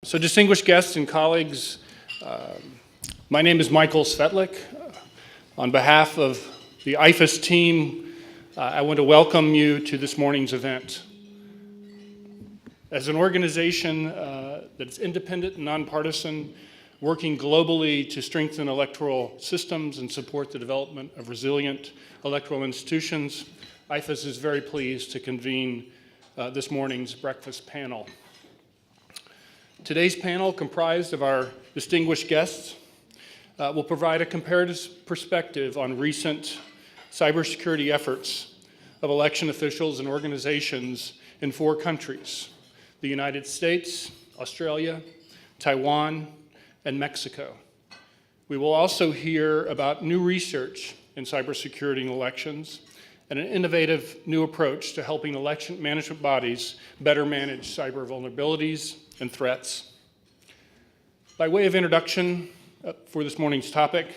So distinguished guests and colleagues, my name is Michael Svetlik. On behalf of the IFES team, I want to welcome you to this morning's event. As an organization that's independent and nonpartisan, working globally to strengthen electoral systems and support the development of resilient electoral institutions, IFES is very pleased to convene this morning's breakfast panel. Today's panel, comprised of our distinguished guests, will provide a comparative perspective on recent cybersecurity efforts of election officials and organizations in 4 countries: the United States, Australia, Taiwan, and Mexico. We will also hear about new research in cybersecurity and elections and an innovative new approach to helping election management bodies better manage cyber vulnerabilities and threats. By way of introduction for this morning's topic,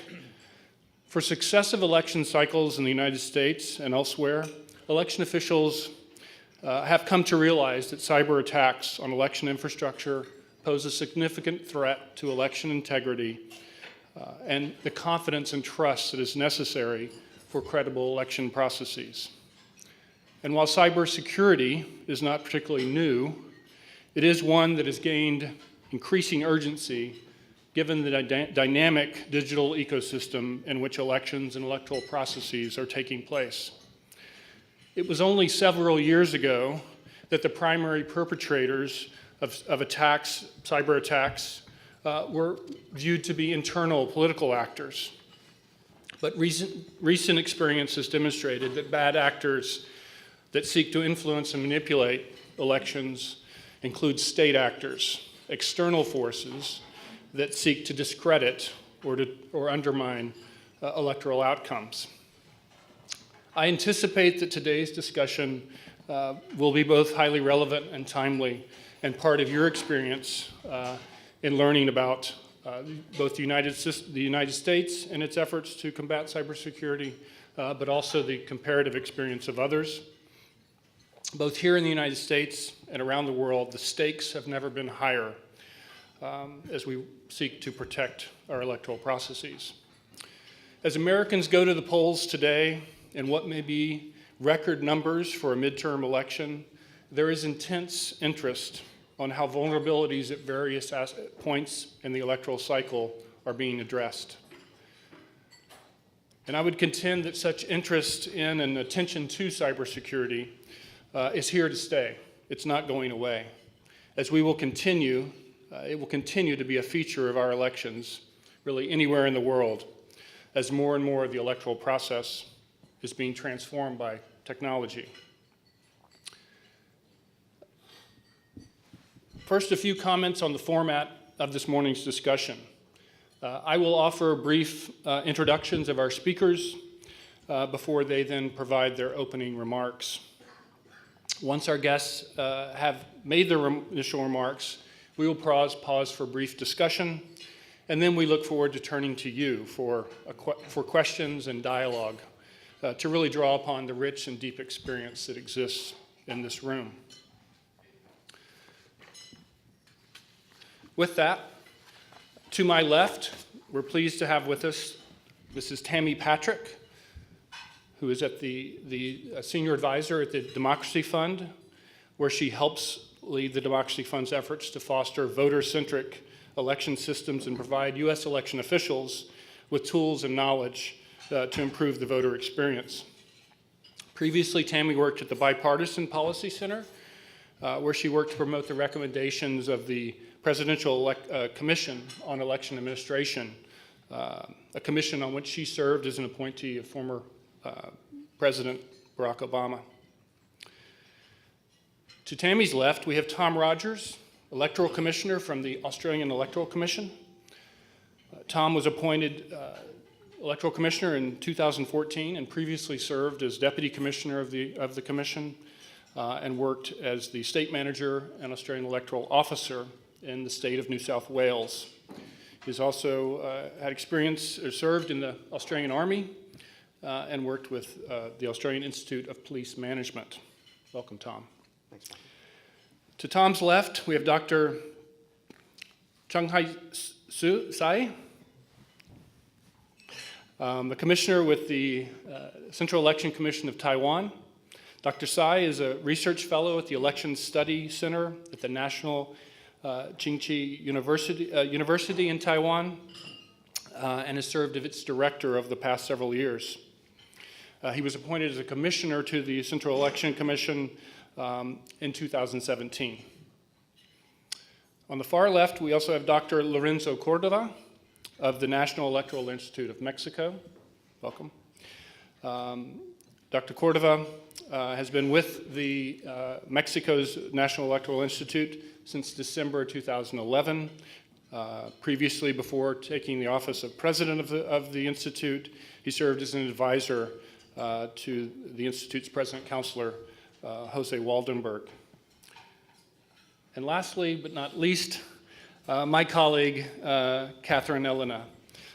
for successive election cycles in the United States and elsewhere, election officials have come to realize that cyber attacks on election infrastructure pose a significant threat to election integrity and the confidence and trust that is necessary for credible election processes. And while cybersecurity is not particularly new, it is one that has gained increasing urgency given the dynamic digital ecosystem in which elections and electoral processes are taking place. It was only several years ago that the primary perpetrators of attacks, cyber attacks, were viewed to be internal political actors. But recent experience has demonstrated that bad actors that seek to influence and manipulate elections include state actors, external forces that seek to discredit or undermine electoral outcomes. I anticipate that today's discussion will be both highly relevant and timely and part of your experience in learning about both the United States and its efforts to combat cybersecurity, but also the comparative experience of others. Both here in the United States and around the world, the stakes have never been higher as we seek to protect our electoral processes. As Americans go to the polls today in what may be record numbers for a midterm election, there is intense interest on how vulnerabilities at various points in the electoral cycle are being addressed. And I would contend that such interest in and attention to cybersecurity is here to stay. It's not going away. As we will continue, it will continue to be a feature of our elections, really anywhere in the world, as more and more of the electoral process is being transformed by technology. First, a few comments on the format of this morning's discussion. I will offer brief introductions of our speakers before they then provide their opening remarks. Once our guests have made their initial remarks, we will pause for brief discussion, and then we look forward to turning to you for questions and dialogue to really draw upon the rich and deep experience that exists in this room. With that, to my left, we're pleased to have with us Mrs. Tammy Patrick, who is at the senior advisor at the Democracy Fund, where she helps lead the Democracy Fund's efforts to foster voter-centric election systems and provide U.S. election officials with tools and knowledge to improve the voter experience. Previously, Tammy worked at the Bipartisan Policy Center, where she worked to promote the recommendations of the Presidential Commission on Election Administration, a commission on which she served as an appointee of former President Barack Obama. To Tammy's left, we have Tom Rogers, Electoral Commissioner from the Australian Electoral Commission. Tom was appointed Electoral Commissioner in 2014 and previously served as Deputy Commissioner of the Commission and worked as the State Manager and Australian Electoral Officer in the state of New South Wales. He's also had experience or served in the Australian Army and worked with the Australian Institute of Police Management. Welcome, Tom. Thanks. To Tom's left, we have Dr. Tsai, the commissioner with the Central Election Commission of Taiwan. Dr. Tsai is a research fellow at the Election Study Center at the National Tsinghua University in Taiwan, and has served as its director of the past several years. He was appointed as a commissioner to the Central Election Commission in 2017. On the far left, we also have Dr. Lorenzo Córdova of the National Electoral Institute of Mexico. Welcome. Dr. Córdova has been with the Mexico's National Electoral Institute since December 2011. Previously, before taking the office of president of the Institute, he served as an advisor to the Institute's president counselor, Jose Waldenberg. And lastly, but not least, my colleague, Katherine Ellena,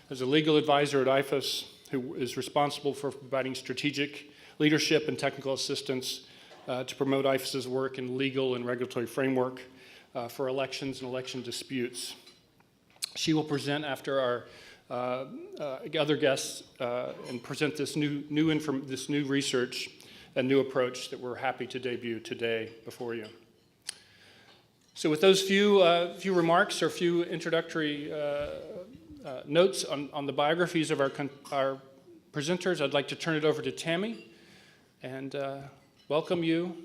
as a legal advisor at IFES, who is responsible for providing strategic leadership and technical assistance to promote IFES's work in legal and regulatory framework for elections and election disputes. She will present after our other guests and present this new research and new approach that we're happy to debut today before you. So with those few remarks or few introductory notes on the biographies of our presenters, I'd like to turn it over to Tammy and welcome you.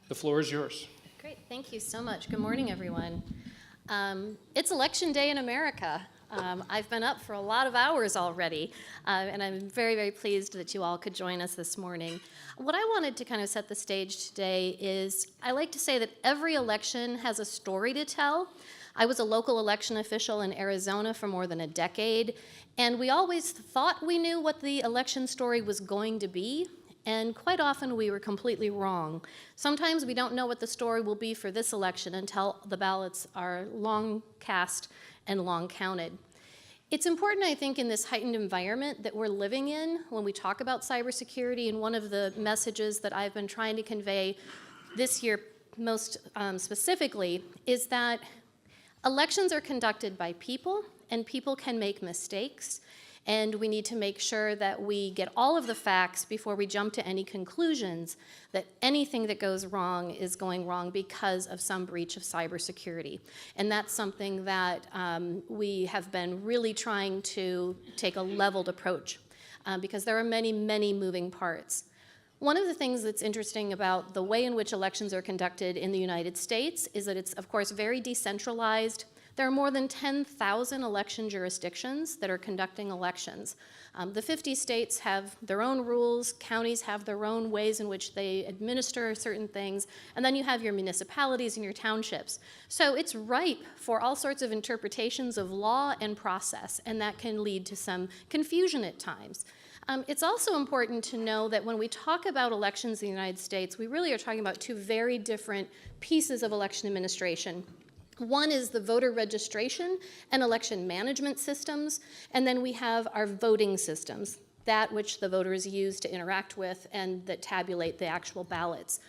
The floor is yours. Great, thank you so much. Good morning, everyone. It's election day in America. I've been up for a lot of hours already, and I'm very, very pleased that you all could join us this morning. What I wanted to kind of set the stage today is, I like to say that every election has a story to tell. I was a local election official in Arizona for more than a decade, and we always thought we knew what the election story was going to be, and quite often we were completely wrong. Sometimes we don't know what the story will be for this election until the ballots are long cast and long counted. It's important, I think, in this heightened environment that we're living in when we talk about cybersecurity, and one of the messages that I've been trying to convey this year most specifically is that elections are conducted by people, and people can make mistakes, and we need to make sure that we get all of the facts before we jump to any conclusions that anything that goes wrong is going wrong because of some breach of cybersecurity. And that's something that we have been really trying to take a leveled approach because there are many, many moving parts. One of the things that's interesting about the way in which elections are conducted in the United States is that it's, of course, very decentralized. There are more than 10,000 election jurisdictions that are conducting elections. The 50 states have their own rules, counties have their own ways in which they administer certain things, and then you have your municipalities and your townships. So it's ripe for all sorts of interpretations of law and process, and that can lead to some confusion at times. It's also important to know that when we talk about elections in the United States, we really are talking about two very different pieces of election administration. One is the voter registration and election management systems, and then we have our voting systems, that which the voters use to interact with and that tabulate the actual ballots.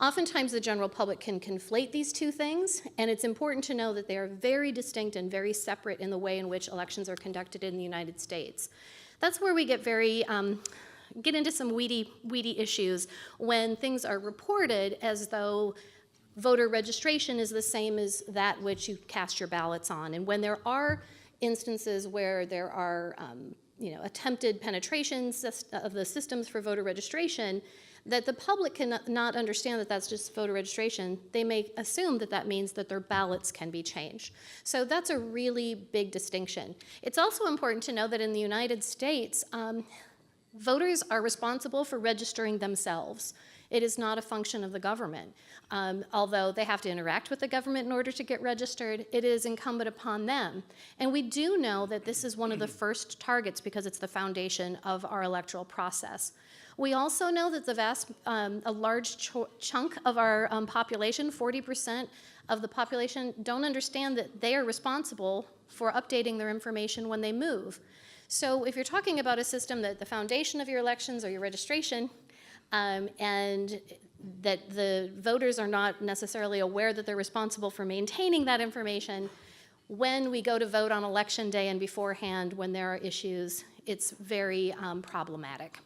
Oftentimes the general public can conflate these two things, and it's important to know that they are very distinct and very separate in the way in which elections are conducted in the United States. That's where we get into some weedy issues when things are reported as though voter registration is the same as that which you cast your ballots on. And when there are instances where there are attempted penetrations of the systems for voter registration, that the public cannot understand that that's just voter registration. They may assume that that means that their ballots can be changed. So that's a really big distinction. It's also important to know that in the United States, voters are responsible for registering themselves. It is not a function of the government. Although they have to interact with the government in order to get registered, it is incumbent upon them. And we do know that this is one of the first targets because it's the foundation of our electoral process. We also know that a large chunk of our population, 40% of the population, don't understand that they are responsible for updating their information when they move. So if you're talking about a system that the foundation of your elections or your registration, and that the voters are not necessarily aware that they're responsible for maintaining that information. When we go to vote on election day and beforehand, when there are issues, it's very problematic.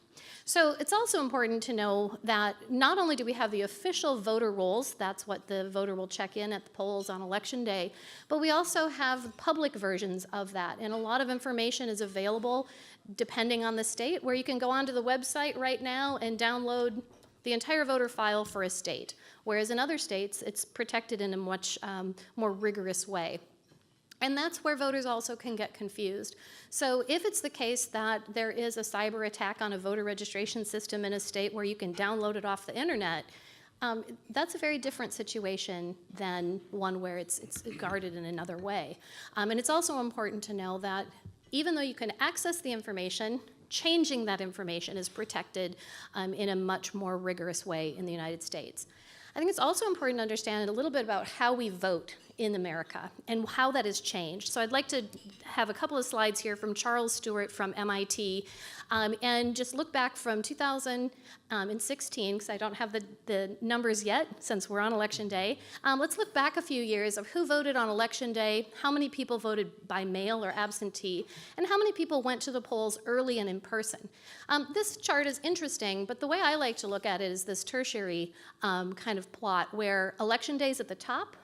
So it's also important to know that not only do we have the official voter rolls, that's what the voter will check in at the polls on election day, but we also have public versions of that. And a lot of information is available depending on the state, where you can go onto the website right now and download the entire voter file for a state, whereas in other states, it's protected in a much more rigorous way. And that's where voters also can get confused. So if it's the case that there is a cyber attack on a voter registration system in a state where you can download it off the internet, that's a very different situation than one where it's guarded in another way. And it's also important to know that even though you can access the information, changing that information is protected in a much more rigorous way in the United States. I think it's also important to understand a little bit about how we vote in America and how that has changed. So I'd like to have a couple of slides here from Charles Stewart from MIT, and just look back from 2016, because I don't have the numbers yet since we're on election day. Let's look back a few years of who voted on election day, how many people voted by mail or absentee, and how many people went to the polls early and in person. This chart is interesting, but the way I like to look at it is this tertiary kind of plot where election day is at the top,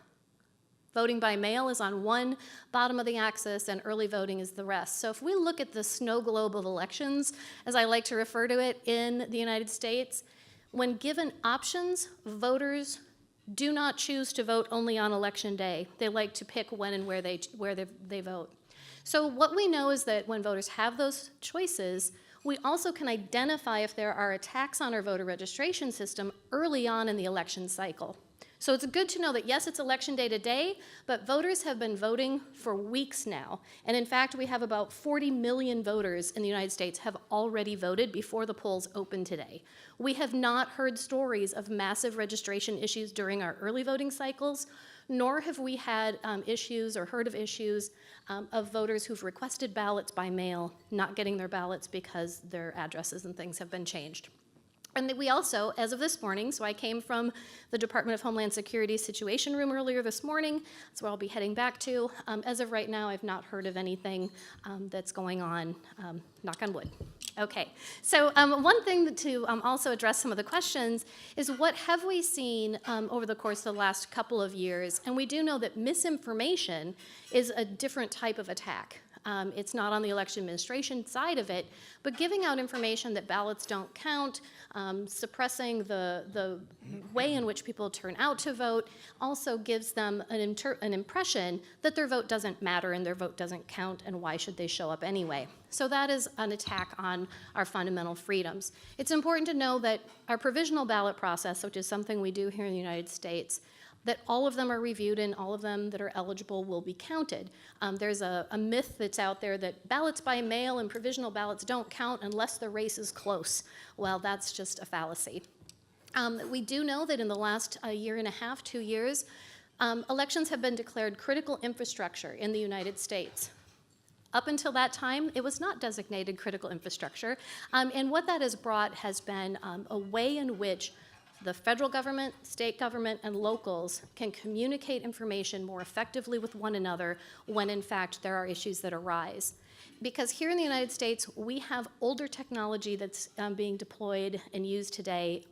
voting by mail is on one bottom of the axis, and early voting is the rest. So if we look at the snow globe of elections, as I like to refer to it in the United States, when given options, voters do not choose to vote only on election day. They like to pick when and where they vote. So what we know is that when voters have those choices, we also can identify if there are attacks on our voter registration system early on in the election cycle. So it's good to know that, yes, it's election day today, but voters have been voting for weeks now. And in fact, we have about 40 million voters in the United States have already voted before the polls open today. We have not heard stories of massive registration issues during our early voting cycles, nor have we had issues or heard of issues of voters who've requested ballots by mail not getting their ballots because their addresses and things have been changed. And we also, as of this morning, so I came from the Department of Homeland Security Situation Room earlier this morning. That's where I'll be heading back to. As of right now, I've not heard of anything that's going on, knock on wood. Okay, so one thing to also address some of the questions is what have we seen over the course of the last couple of years? And we do know that misinformation is a different type of attack. It's not on the election administration side of it, but giving out information that ballots don't count, suppressing the way in which people turn out to vote, also gives them an impression that their vote doesn't matter and their vote doesn't count, and why should they show up anyway. So that is an attack on our fundamental freedoms. It's important to know that our provisional ballot process, which is something we do here in the United States, that all of them are reviewed and all of them that are eligible will be counted. There's a myth that's out there that ballots by mail and provisional ballots don't count unless the race is close. Well, that's just a fallacy. We do know that in the last year and a half, 2 years, elections have been declared critical infrastructure in the United States. Up until that time, it was not designated critical infrastructure, and what that has brought has been a way in which the federal government, state government, and locals can communicate information more effectively with one another when, in fact, there are issues that arise. Because here in the United States, we have older technology that's being deployed and used today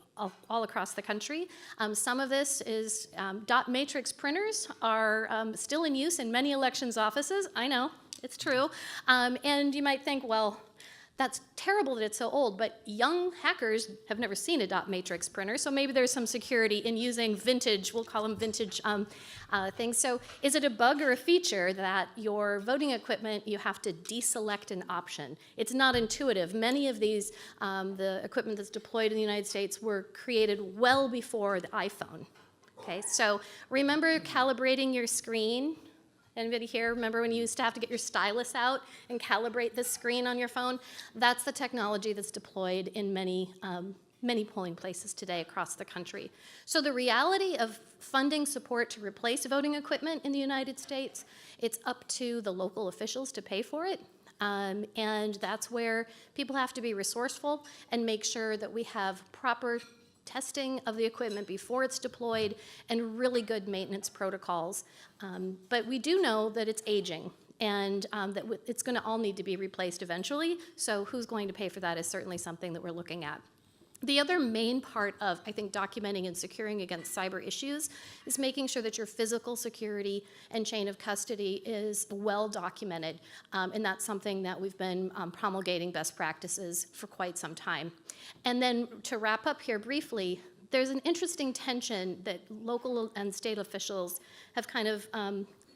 all across the country. Some of this is dot matrix printers are still in use in many elections offices. I know, it's true. And you might think, well, that's terrible that it's so old, but young hackers have never seen a dot matrix printer, so maybe there's some security in using vintage, we'll call them vintage things. So is it a bug or a feature that your voting equipment, you have to deselect an option? It's not intuitive. Many of these, the equipment that's deployed in the United States were created well before the iPhone. Okay, so remember calibrating your screen? Anybody here remember when you used to have to get your stylus out and calibrate the screen on your phone? That's the technology that's deployed in many polling places today across the country. So the reality of funding support to replace voting equipment in the United States, it's up to the local officials to pay for it. And that's where people have to be resourceful and make sure that we have proper testing of the equipment before it's deployed, and really good maintenance protocols. But we do know that it's aging, and that it's going to all need to be replaced eventually. So who's going to pay for that is certainly something that we're looking at. The other main part of, I think, documenting and securing against cyber issues is making sure that your physical security and chain of custody is well documented. And that's something that we've been promulgating best practices for quite some time. And then to wrap up here briefly, there's an interesting tension that local and state officials have kind of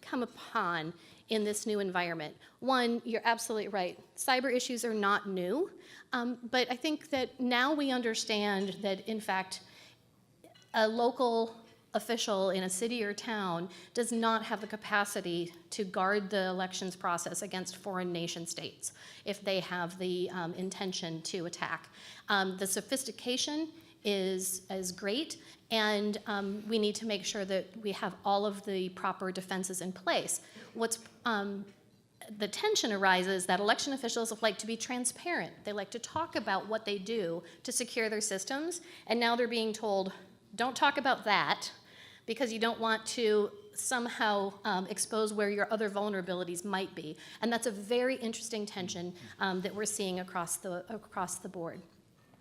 come upon in this new environment. One, you're absolutely right. Cyber issues are not new, but I think that now we understand that, in fact, a local official in a city or town does not have the capacity to guard the elections process against foreign nation states if they have the intention to attack. The sophistication is great, and we need to make sure that we have all of the proper defenses in place. The tension arises that election officials like to be transparent. They like to talk about what they do to secure their systems, and now they're being told, don't talk about that because you don't want to somehow expose where your other vulnerabilities might be. And that's a very interesting tension that we're seeing across the board.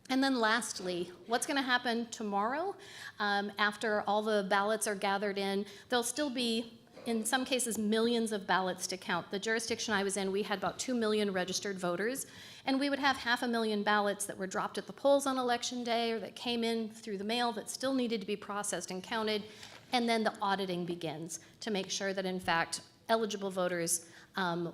And then lastly, what's going to happen tomorrow after all the ballots are gathered in? There'll still be, in some cases, millions of ballots to count. The jurisdiction I was in, we had about 2 million registered voters, and we would have 500,000 ballots that were dropped at the polls on election day or that came in through the mail that still needed to be processed and counted, and then the auditing begins to make sure that, in fact, eligible voters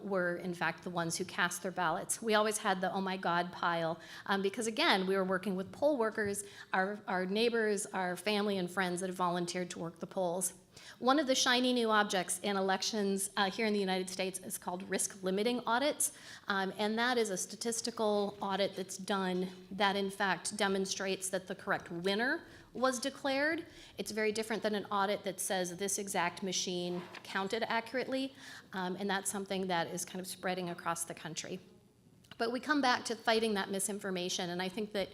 were, in fact, the ones who cast their ballots. We always had the oh my God pile because, again, we were working with poll workers, our neighbors, our family and friends that have volunteered to work the polls. One of the shiny new objects in elections here in the United States is called risk limiting audits, and that is a statistical audit that's done that, in fact, demonstrates that the correct winner was declared. It's very different than an audit that says this exact machine counted accurately, and that's something that is kind of spreading across the country. But we come back to fighting that misinformation, and I think that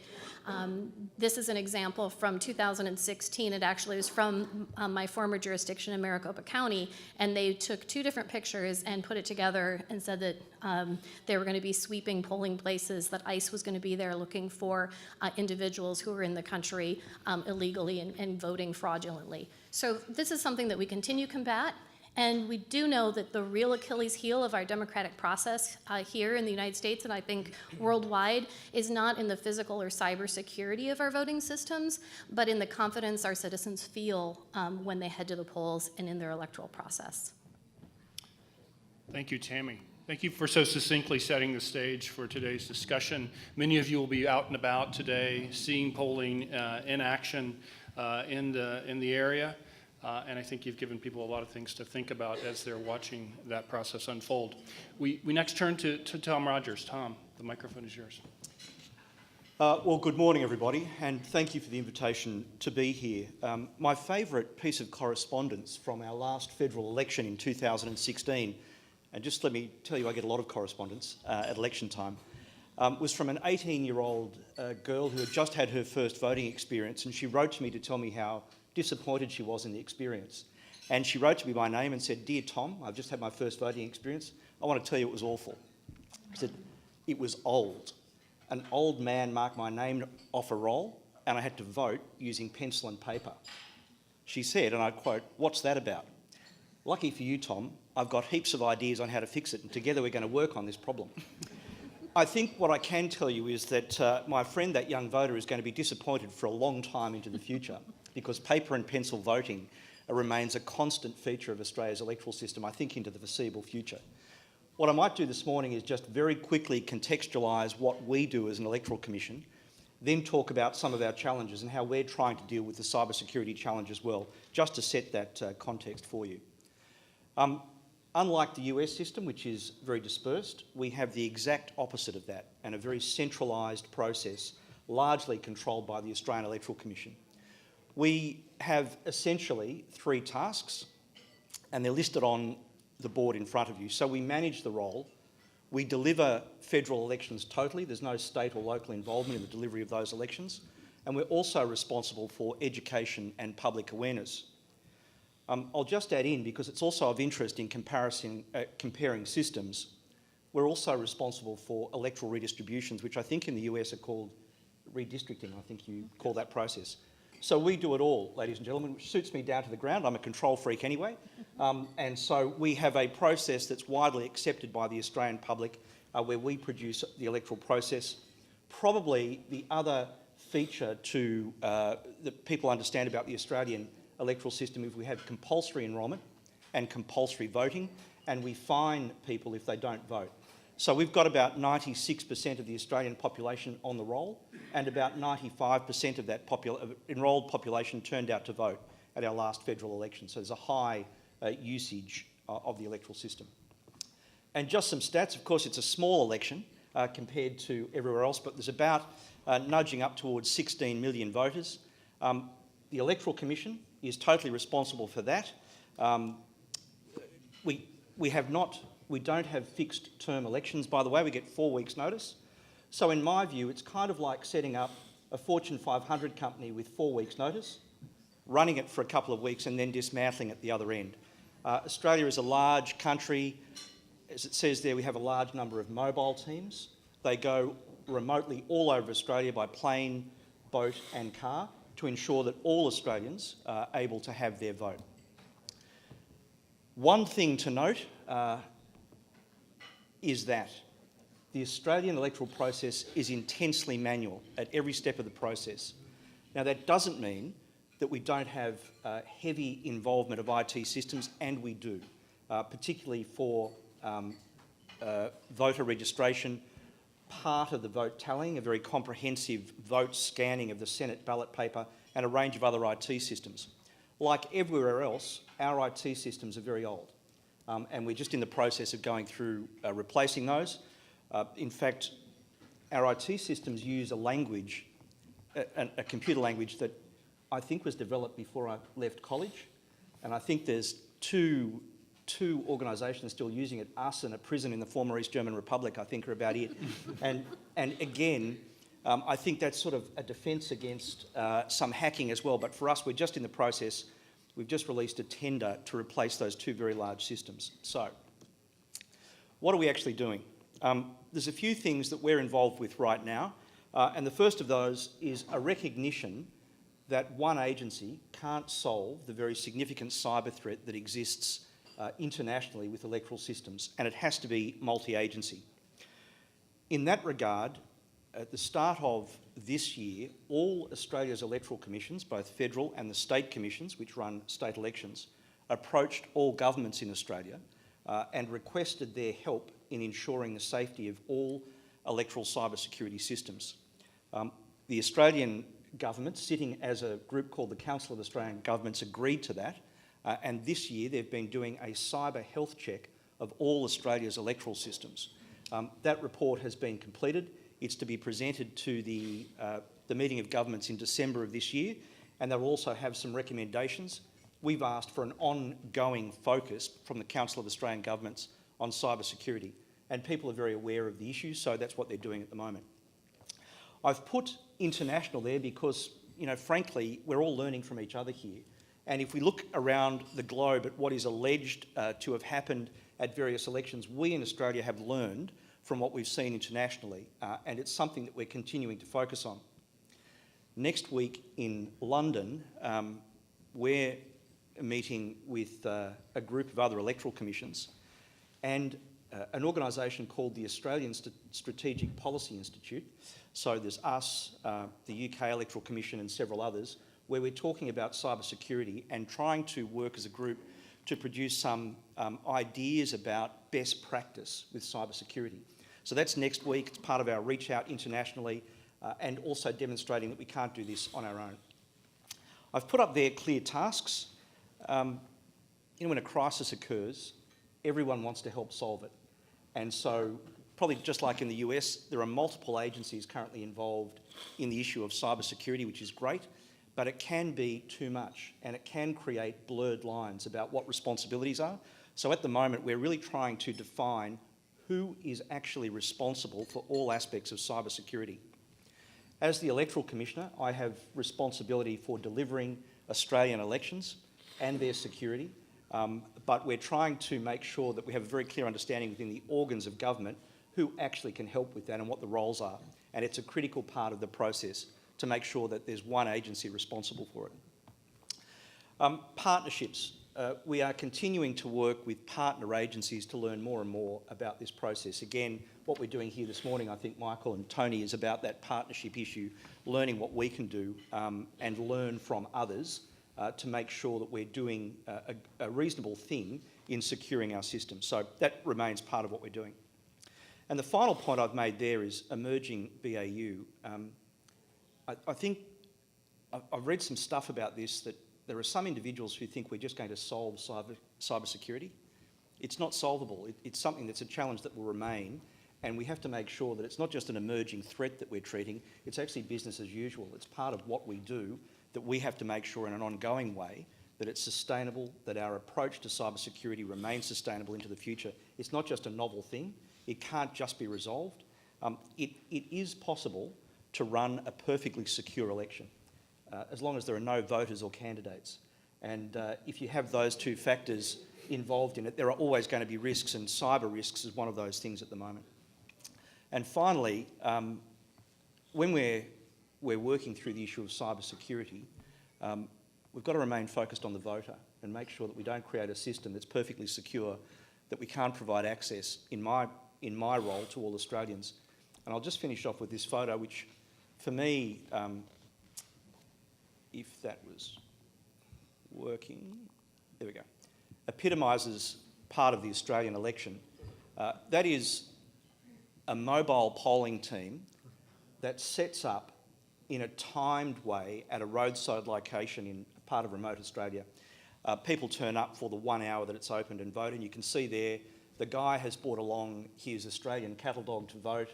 this is an example from 2016. It actually was from my former jurisdiction in Maricopa County, and they took 2 different pictures and put it together and said that they were going to be sweeping polling places, that ICE was going to be there looking for individuals who were in the country illegally and voting fraudulently. So this is something that we continue to combat. And we do know that the real Achilles heel of our democratic process here in the United States, and I think worldwide, is not in the physical or cyber security of our voting systems, but in the confidence our citizens feel when they head to the polls and in their electoral process. Thank you, Tammy. Thank you for so succinctly setting the stage for today's discussion. Many of you will be out and about today, seeing polling in action in the area. And I think you've given people a lot of things to think about as they're watching that process unfold. We next turn to Tom Rogers. Tom, the microphone is yours. Well, good morning, everybody, and thank you for the invitation to be here. My favourite piece of correspondence from our last federal election in 2016, and just let me tell you, I get a lot of correspondence at election time, was from an 18-year-old girl who had just had her first voting experience, and she wrote to me to tell me how disappointed she was in the experience. And she wrote to me by name and said, "Dear Tom, I've just had my first voting experience. I want to tell you it was awful." I said, "It was old. An old man marked my name off a roll and I had to vote using pencil and paper." She said, and I quote, "What's that about? Lucky for you, Tom, I've got heaps of ideas on how to fix it, and together we're going to work on this problem." I think what I can tell you is that my friend, that young voter, is going to be disappointed for a long time into the future, because paper and pencil voting remains a constant feature of Australia's electoral system, I think, into the foreseeable future. What I might do this morning is just very quickly contextualise what we do as an electoral commission, then talk about some of our challenges and how we're trying to deal with the cybersecurity challenge as well, just to set that context for you. Unlike the US system, which is very dispersed, we have the exact opposite of that, and a very centralised process, largely controlled by the Australian Electoral Commission. We have essentially 3 tasks, and they're listed on the board in front of you. So we manage the role, we deliver federal elections totally, there's no state or local involvement in the delivery of those elections, and we're also responsible for education and public awareness. I'll just add in, because it's also of interest in comparing systems, we're also responsible for electoral redistributions, which I think in the US are called redistricting, I think you call that process. So we do it all, ladies and gentlemen, which suits me down to the ground. I'm a control freak anyway. And so we have a process that's widely accepted by the Australian public where we produce the electoral process. Probably the other feature to that people understand about the Australian electoral system is we have compulsory enrolment and compulsory voting, and we fine people if they don't vote. So we've got about 96% of the Australian population on the roll, and about 95% of that enrolled population turned out to vote at our last federal election. So there's a high usage of the electoral system. And just some stats, of course, it's a small election compared to everywhere else, but there's about nudging up towards 16 million voters. The Electoral Commission is totally responsible for that. We don't have fixed term elections, by the way. We get 4 weeks' notice. So in my view, it's kind of like setting up a Fortune 500 company with 4 weeks' notice, running it for a couple of weeks and then dismantling at the other end. Australia is a large country. As it says there, we have a large number of mobile teams. They go remotely all over Australia by plane, boat and car to ensure that all Australians are able to have their vote. One thing to note is that the Australian electoral process is intensely manual at every step of the process. Now, that doesn't mean that we don't have heavy involvement of IT systems, and we do, particularly for voter registration, part of the vote tallying, a very comprehensive vote scanning of the Senate ballot paper, and a range of other IT systems. Like everywhere else, our IT systems are very old. And we're just in the process of going through replacing those. In fact, our IT systems use a language, a computer language that I think was developed before I left college. And I think there's two organisations still using it. Us and a prison in the former East German Republic, I think, are about it. And again, I think that's sort of a defence against some hacking as well. But for us, we're just in the process. We've just released a tender to replace those two very large systems. So, what are we actually doing? There's a few things that we're involved with right now, and the first of those is a recognition that one agency can't solve the very significant cyber threat that exists internationally with electoral systems, and it has to be multi-agency. In that regard, at the start of this year, all Australia's electoral commissions, both federal and the state commissions, which run state elections, approached all governments in Australia and requested their help in ensuring the safety of all electoral cybersecurity systems. The Australian government, sitting as a group called the Council of Australian Governments, agreed to that, and this year they've been doing a cyber health check of all Australia's electoral systems. That report has been completed. It's to be presented to the meeting of governments in December of this year, and they'll also have some recommendations. We've asked for an ongoing focus from the Council of Australian Governments on cybersecurity, and people are very aware of the issue, so that's what they're doing at the moment. I've put international there because, frankly, we're all learning from each other here. And if we look around the globe at what is alleged to have happened at various elections, we in Australia have learned from what we've seen internationally, and it's something that we're continuing to focus on. Next week in London, we're meeting with a group of other electoral commissions and an organisation called the Australian Strategic Policy Institute. So there's us, the UK Electoral Commission and several others, where we're talking about cybersecurity and trying to work as a group to produce some ideas about best practice with cybersecurity. So that's next week. It's part of our reach out internationally and also demonstrating that we can't do this on our own. I've put up there clear tasks. When a crisis occurs, everyone wants to help solve it. And so, probably just like in the US, there are multiple agencies currently involved in the issue of cybersecurity, which is great, but it can be too much and it can create blurred lines about what responsibilities are. So at the moment, we're really trying to define who is actually responsible for all aspects of cybersecurity. As the Electoral Commissioner, I have responsibility for delivering Australian elections and their security, but we're trying to make sure that we have a very clear understanding within the organs of government who actually can help with that and what the roles are. And it's a critical part of the process to make sure that there's one agency responsible for it. Partnerships. We are continuing to work with partner agencies to learn more and more about this process. Again, what we're doing here this morning, I think Michael and Tony, is about that partnership issue, learning what we can do and learn from others to make sure that we're doing a reasonable thing in securing our system. So that remains part of what we're doing. And the final point I've made there is emerging BAU. I think I've read some stuff about this, that there are some individuals who think we're just going to solve cybersecurity. It's not solvable. It's something that's a challenge that will remain, and we have to make sure that it's not just an emerging threat that we're treating, it's actually business as usual. It's part of what we do, that we have to make sure in an ongoing way that it's sustainable, that our approach to cybersecurity remains sustainable into the future. It's not just a novel thing. It can't just be resolved. It is possible to run a perfectly secure election, as long as there are no voters or candidates. And if you have those two factors involved in it, there are always going to be risks, and cyber risks is one of those things at the moment. And finally, when we're working through the issue of cybersecurity, we've got to remain focused on the voter and make sure that we don't create a system that's perfectly secure, that we can't provide access, in my role, to all Australians. And I'll just finish off with this photo, which for me, if that was working, there we go, epitomises part of the Australian election. That is a mobile polling team that sets up in a timed way at a roadside location in a part of remote Australia. People turn up for the 1 hour that it's opened and vote, and you can see there the guy has brought along his Australian cattle dog to vote.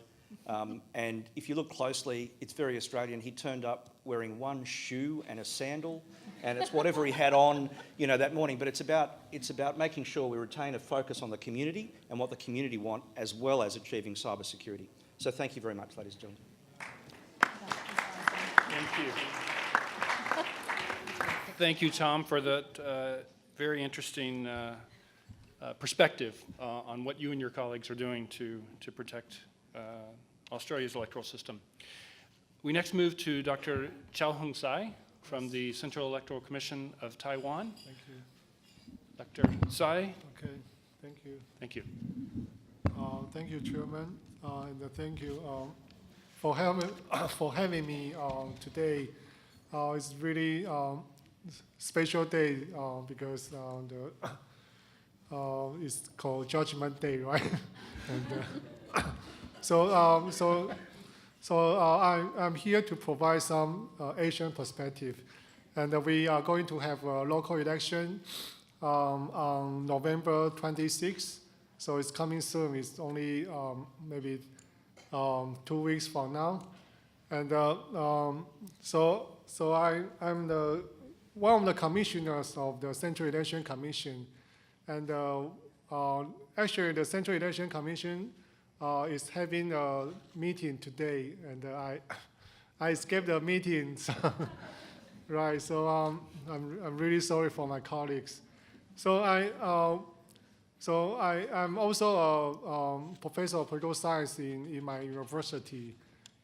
And if you look closely, it's very Australian. He turned up wearing one shoe and a sandal, and it's whatever he had on, you know, that morning. But it's about making sure we retain a focus on the community and what the community want, as well as achieving cybersecurity. So thank you very much, ladies and gentlemen. Thank you. Thank you, Tom, for that very interesting perspective on what you and your colleagues are doing to protect Australia's electoral system. We next move to Dr. Chia-hung Tsai from the Central Electoral Commission of Taiwan. Thank you. Dr. Tsai. Okay, thank you. Thank you. Thank you, Chairman, and thank you for having me today. It's really special day because it's called Judgment Day, right? And I'm here to provide some Asian perspective, and we are going to have a local election on November 26th. So it's coming soon. It's only maybe 2 weeks from now, and I'm one of the commissioners of the Central Election Commission, and actually the Central Election Commission is having a meeting today, and I escaped the meeting, so, right? So I'm really sorry for my colleagues. So I'm also a professor of political science in my university,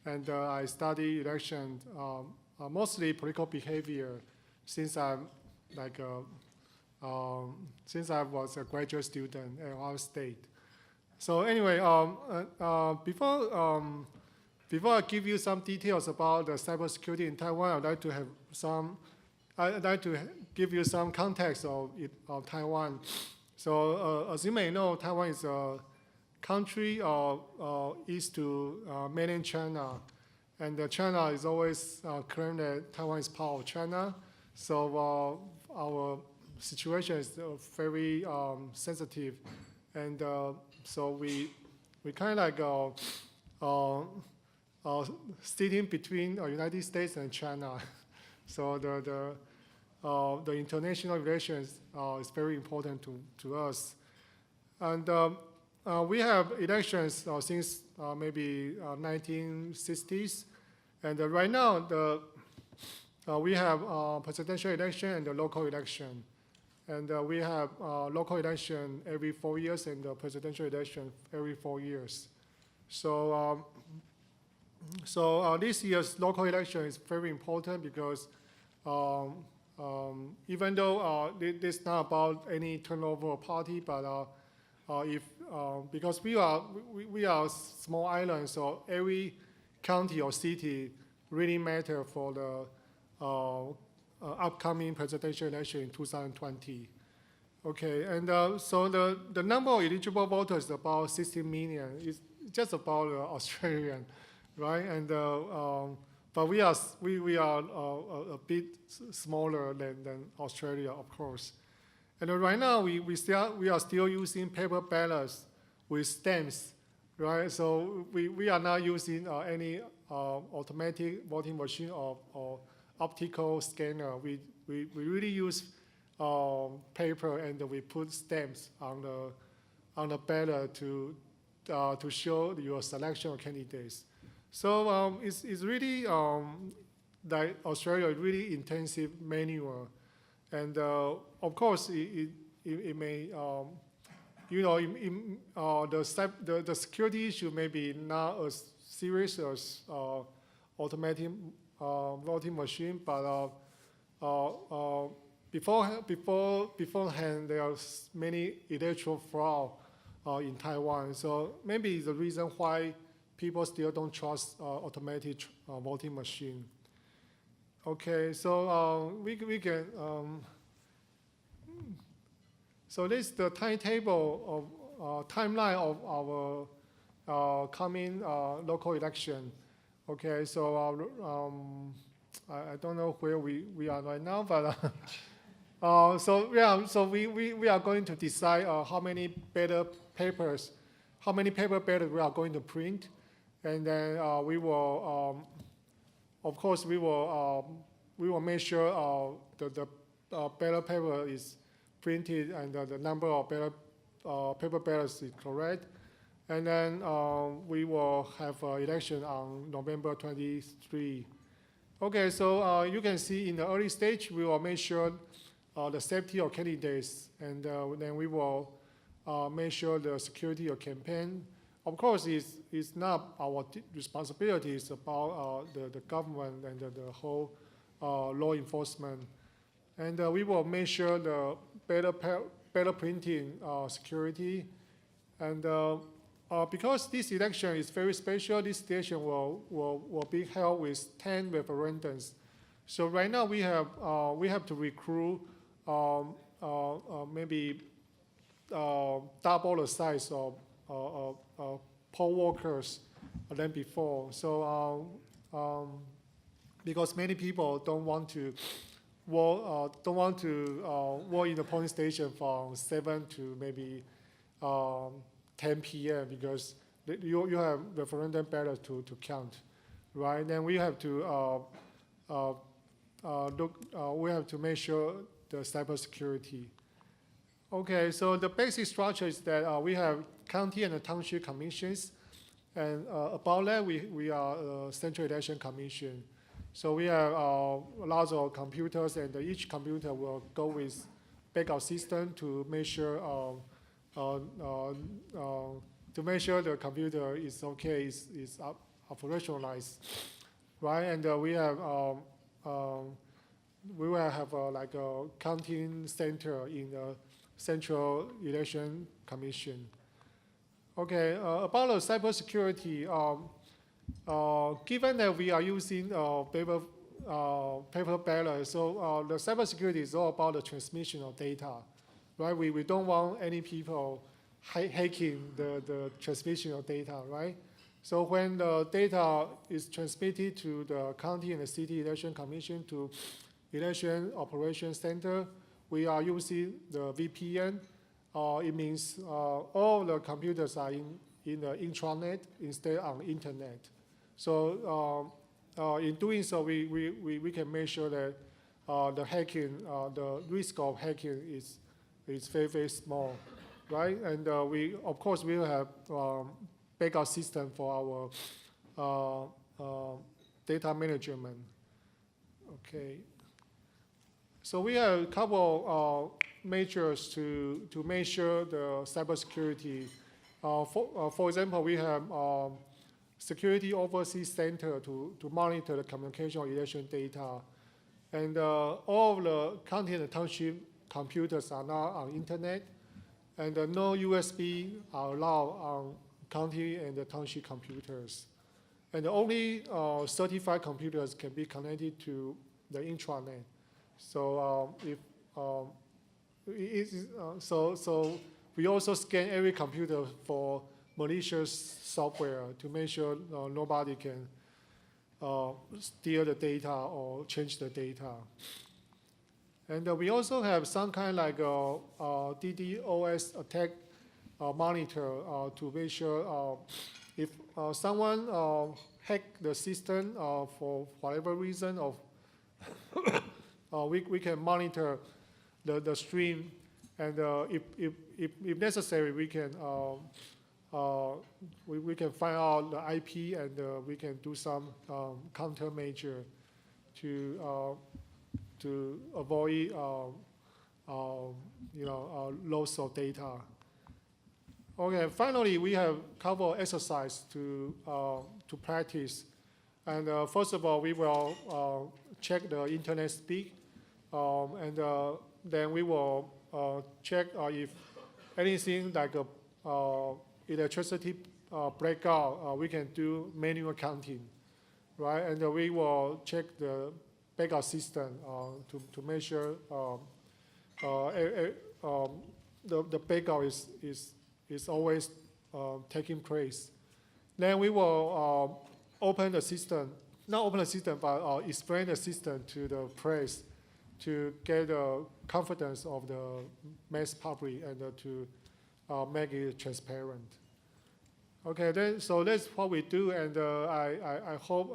and I study election, mostly political behavior, since since I was a graduate student at our state. So anyway, before I give you some details about the cybersecurity in Taiwan, I'd like to give you some context of Taiwan. So as you may know, Taiwan is a country east to mainland China, and China is always claimed that Taiwan is part of China. So our situation is very sensitive, and so we kind of like sitting between the United States and China. So the international relations is very important to us. And we have elections since maybe 1960s, And right now, we have presidential election and the local election. And we have local election every 4 years and the presidential election every 4 years. So, this year's local election is very important because even though this is not about any turnover of party, but because we are a small island, so every county or city really matter for the upcoming presidential election in 2020. Okay, and so the number of eligible voters is about 16 million. It's just about Australian, right? And but we are a bit smaller than Australia, of course. And right now we are still using paper ballots with stamps, right? So we are not using any automatic voting machine or optical scanner. We really use paper, and we put stamps on the ballot to show your selection of candidates. So it's really like Australia, really intensive manual, and of course it may the security issue may be not as serious as automatic voting machine, but beforehand there are many electoral fraud in Taiwan. So maybe it's the reason why people still don't trust automatic voting machine. Okay, so we can. So this is the timetable of timeline of our coming local election. Okay, so I don't know where we are right now, but so we are going to decide how many paper ballots we are going to print, and then we will, of course, we will make sure the ballot paper is printed and the number of paper ballots is correct, and then we will have election on November 23. Okay, so you can see in the early stage, we will make sure the safety of candidates, and then we will make sure the security of campaign. Of course, it's not our responsibility, it's about the government and the whole law enforcement. And we will make sure the better printing security. And because this election is very special, this station will be held with 10 referendums. So right now we have to recruit maybe double the size of poll workers than before. So because many people don't want to work in the polling station from 7 to maybe 10 p.m. because you have referendum ballots to count, right? Then we have to we have to make sure the cybersecurity. Okay, so the basic structure is that we have county and township commissions, and about that we are a central election commission. So we have lots of computers, and each computer will go with backup system to make sure the computer is okay, is operationalized, right? And we will have like a counting center in the Central Election Commission. Okay, about the cybersecurity, given that we are using paper ballot, so the cybersecurity is all about the transmission of data, right? We don't want any people hacking the transmission of data, right? So when the data is transmitted to the county and the city election commission to election operation center, we are using the VPN. It means all the computers are in the intranet instead of internet. So in doing so, we can make sure that the hacking, the risk of hacking is very, very small, right? And we, of course, will have backup system for our data management. Okay. So we have a couple measures to measure the cybersecurity. For example, we have Security Overseas Center to monitor the communication of election data. And all of the county and township computers are now on internet, and no USB are allowed on county and the township computers. And only certified computers can be connected to the intranet. So so we also scan every computer for malicious software to make sure nobody can steal the data or change the data. And we also have some kind like DDoS attack monitor to make sure if someone hacked the system for whatever reason, we can monitor the stream, and if necessary, we can find out the IP, and we can do some countermeasure to avoid loss of data. Okay, finally, we have a couple of exercises to practice. And first of all, we will check the internet speed, and then we will check if anything like electricity breakout, we can do manual counting, right? And we will check the backup system to make sure the backup is always taking place. Then we will open the system, not open the system, but explain the system to the press to get the confidence of the mass public and to make it transparent. Okay, so that's what we do, and I hope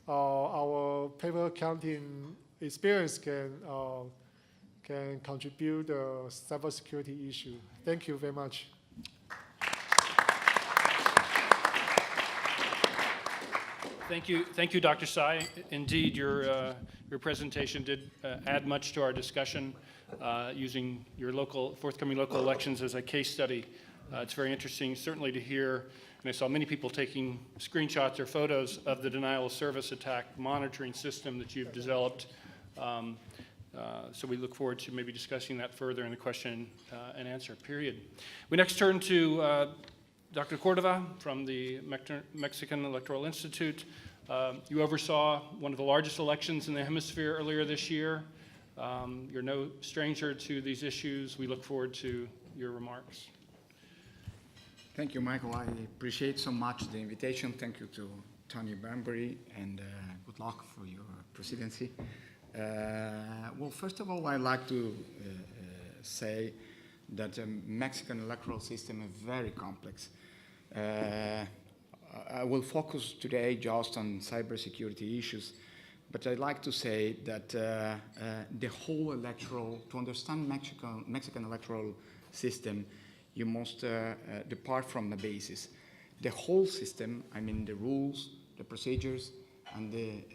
our paper counting experience can contribute to the cybersecurity issue. Thank you very much. Thank you, Dr. Tsai. Indeed, your presentation did add much to our discussion, using your forthcoming local elections as a case study. It's very interesting, certainly, to hear, and I saw many people taking screenshots or photos of the denial of service attack monitoring system that you've developed. So we look forward to maybe discussing that further in the question and answer period. We next turn to Dr. Córdova from the Mexican Electoral Institute. You oversaw one of the largest elections in the hemisphere earlier this year. You're no stranger to these issues. We look forward to your remarks. Thank you, Michael. I appreciate so much the invitation. Thank you to Tony Banbury, and good luck for your presidency. Well, first of all, I'd like to say that the Mexican electoral system is very complex. I will focus today just on cybersecurity issues, but I'd like to say that the whole to understand Mexican electoral system, you must depart from the basis. The whole system, I mean the rules, the procedures, and the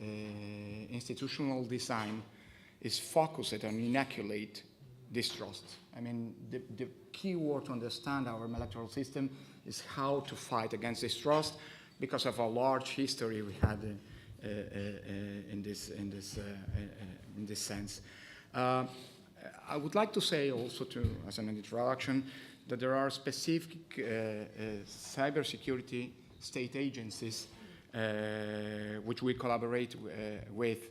institutional design is focused on inoculate distrust. I mean, the key word to understand our electoral system is how to fight against distrust because of a large history we had in this sense. I would like to say also, as an introduction, that there are specific cybersecurity state agencies which we collaborate with,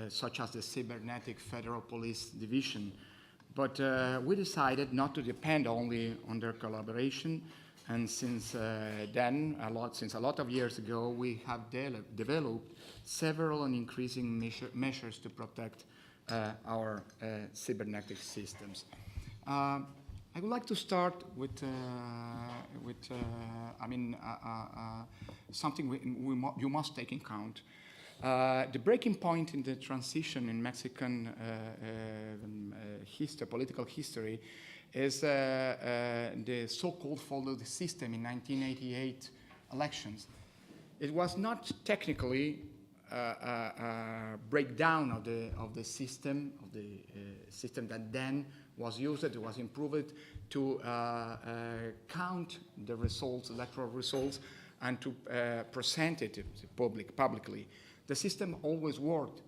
such as the Cybernetic Federal Police Division. But we decided not to depend only on their collaboration, and since since a lot of years ago, we have developed several and increasing measures to protect our cybernetic systems. I would like to start with something you must take in account. The breaking point in the transition in Mexican political history is the so-called followed system in 1988 elections. it was not technically a breakdown of the system that then was used, it was improved to count the results, electoral results, and to present it publicly. The system always worked,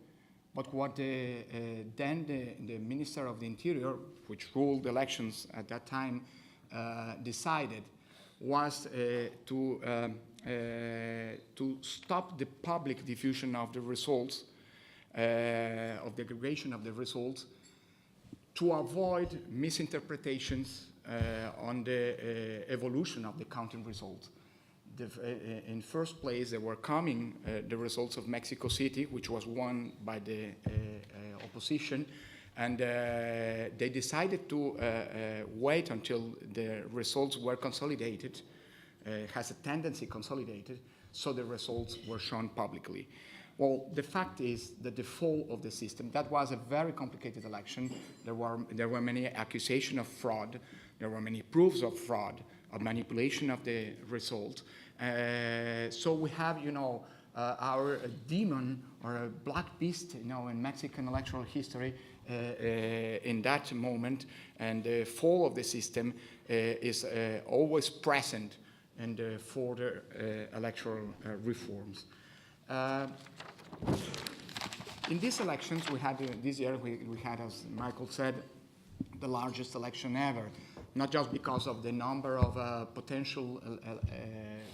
but what then the Minister of the Interior, which ruled elections at that time, decided was to stop the public diffusion of the results, of the aggregation of the results, to avoid misinterpretations on the evolution of the counting results. In first place, there were coming the results of Mexico City, which was won by the opposition, and they decided to wait until the results were consolidated, has a tendency consolidated, so the results were shown publicly. Well, the fact is that the fall of the system, that was a very complicated election. There were many accusations of fraud. There were many proofs of fraud, of manipulation of the result. So we have, our demon or a black beast, in Mexican electoral history in that moment, and the fall of the system is always present in the further electoral reforms. In these elections, we had this year we had, as Michael said, the largest election ever. Not just because of the number of potential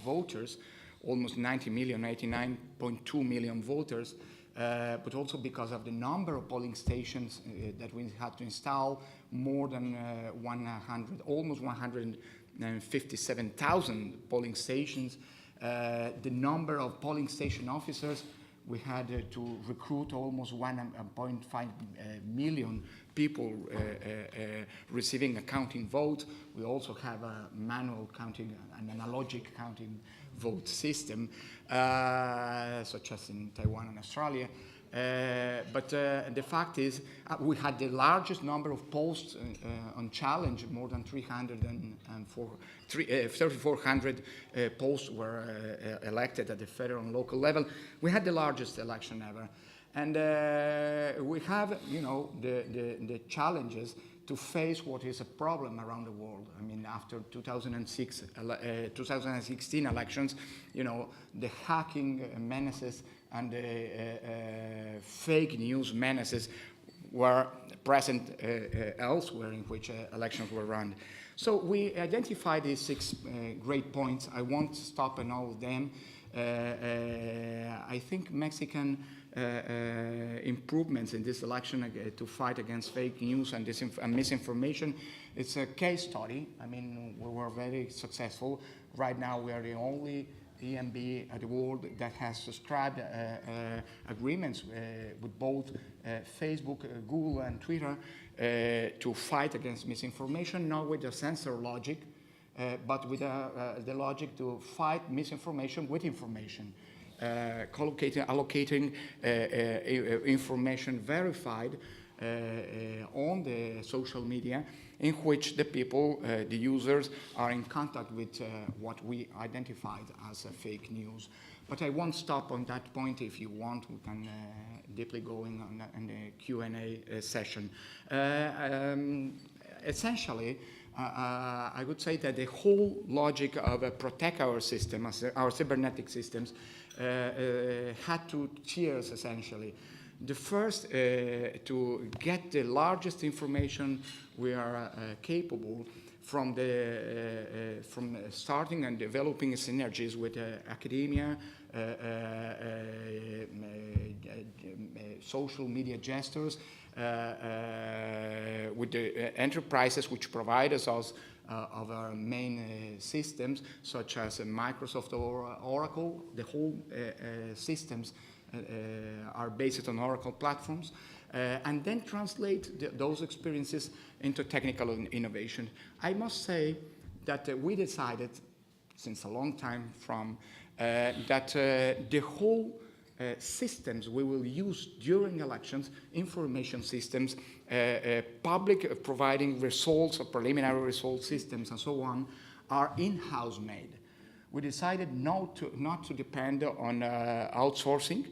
voters, almost 90 million, 89.2 million voters, but also because of the number of polling stations that we had to install, more than 100, almost 157,000 polling stations. The number of polling station officers, we had to recruit almost 1.5 million people receiving a counting vote. We also have a manual counting, an analogic counting vote system, such as in Taiwan and Australia. But the fact is, we had the largest number of posts on challenge, more than 3,400 posts were elected at the federal and local level. We had the largest election ever. And we have, the challenges to face what is a problem around the world. I mean, after 2016 elections, the hacking menaces and the fake news menaces were present elsewhere in which elections were run. So we identified these 6 great points. I won't stop on all of them. I think Mexican improvements in this election to fight against fake news and misinformation, it's a case study. I mean, we were very successful. Right now, we are the only EMB at the world that has subscribed agreements with both Facebook, Google, and Twitter to fight against misinformation, not with the censor logic, but with the logic to fight misinformation with information. Allocating information verified on the social media in which the people, the users, are in contact with what we identified as fake news. But I won't stop on that point. If you want, we can deeply go in the Q&A session. Essentially, I would say that the whole logic of protect our system, our cybernetic systems, had 2 tiers, essentially. The first, to get the largest information we are capable from starting and developing synergies with academia, social media gestures, with the enterprises which provide us of our main systems, such as Microsoft or Oracle. The whole systems are based on Oracle platforms, and then translate those experiences into technical innovation. I must say that we decided, since a long time that the whole systems we will use during elections, information systems, public providing results or preliminary result systems and so on, are in-house made. we decided not to depend on outsourcing.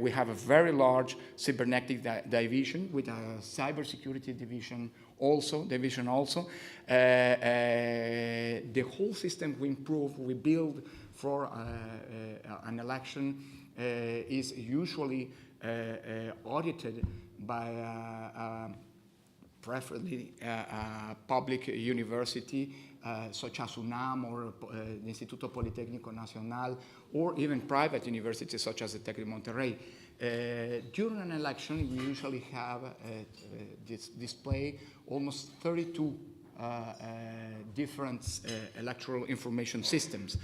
We have a very large cybernetic division with a cybersecurity division also. The whole system we improve, we build for an election is usually audited by preferably a public university such as UNAM or the Instituto Politécnico Nacional, or even private universities such as the Tec de Monterrey. During an election, we usually have display almost 32 different electoral information systems.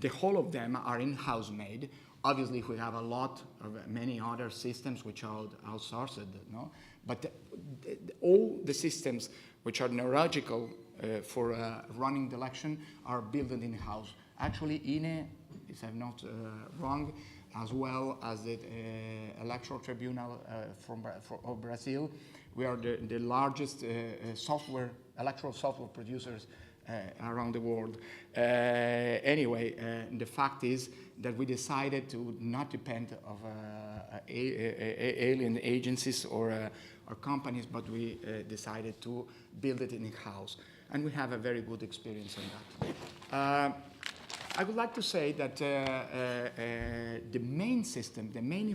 The whole of them are in-house made. Obviously, we have a lot of many other systems which are outsourced, no? But all the systems which are neurological for running the election are built in-house. Actually, INE, if I'm not wrong, as well as the Electoral Tribunal of Brazil, we are the largest electoral software producers around the world. Anyway, the fact is that we decided to not depend on alien agencies or companies, but we decided to build it in-house. And we have a very good experience on that. I would like to say that the main system, the main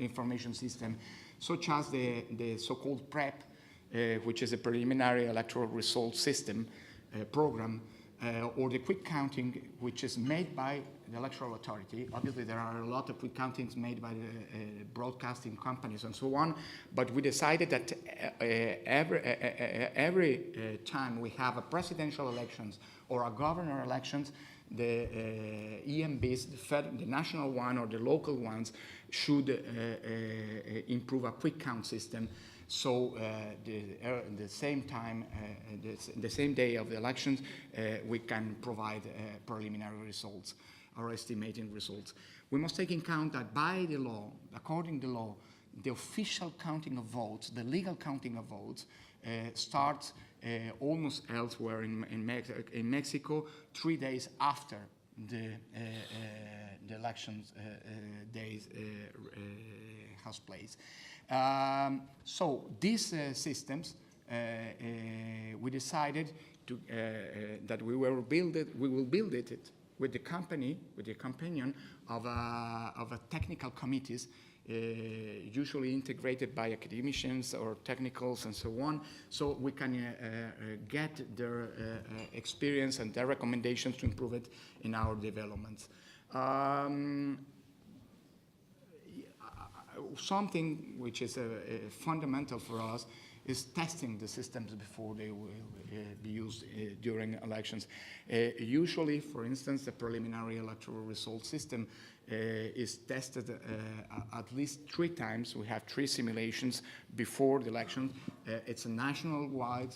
information system, such as the so-called PrEP, which is a preliminary electoral results system program, or the quick counting, which is made by the electoral authority. Obviously, there are a lot of quick countings made by the broadcasting companies and so on, but we decided that every time we have a presidential elections or a governor elections, the EMBs, the national one or the local ones, should improve a quick count system. So the same time, the same day of the elections, we can provide preliminary results or estimating results. We must take in account that by the law, according to the law, the official counting of votes, the legal counting of votes, starts almost elsewhere in Mexico 3 days after the elections days has place. So these systems, we decided to, that we will build it with the company, with the companion of a technical committees, usually integrated by academicians or technicals and so on, so we can get their experience and their recommendations to improve it in our developments. Something which is fundamental for us is testing the systems before they will be used during elections. Usually, for instance, the preliminary electoral result system is tested at least 3 times. We have 3 simulations before the election. It's a national-wide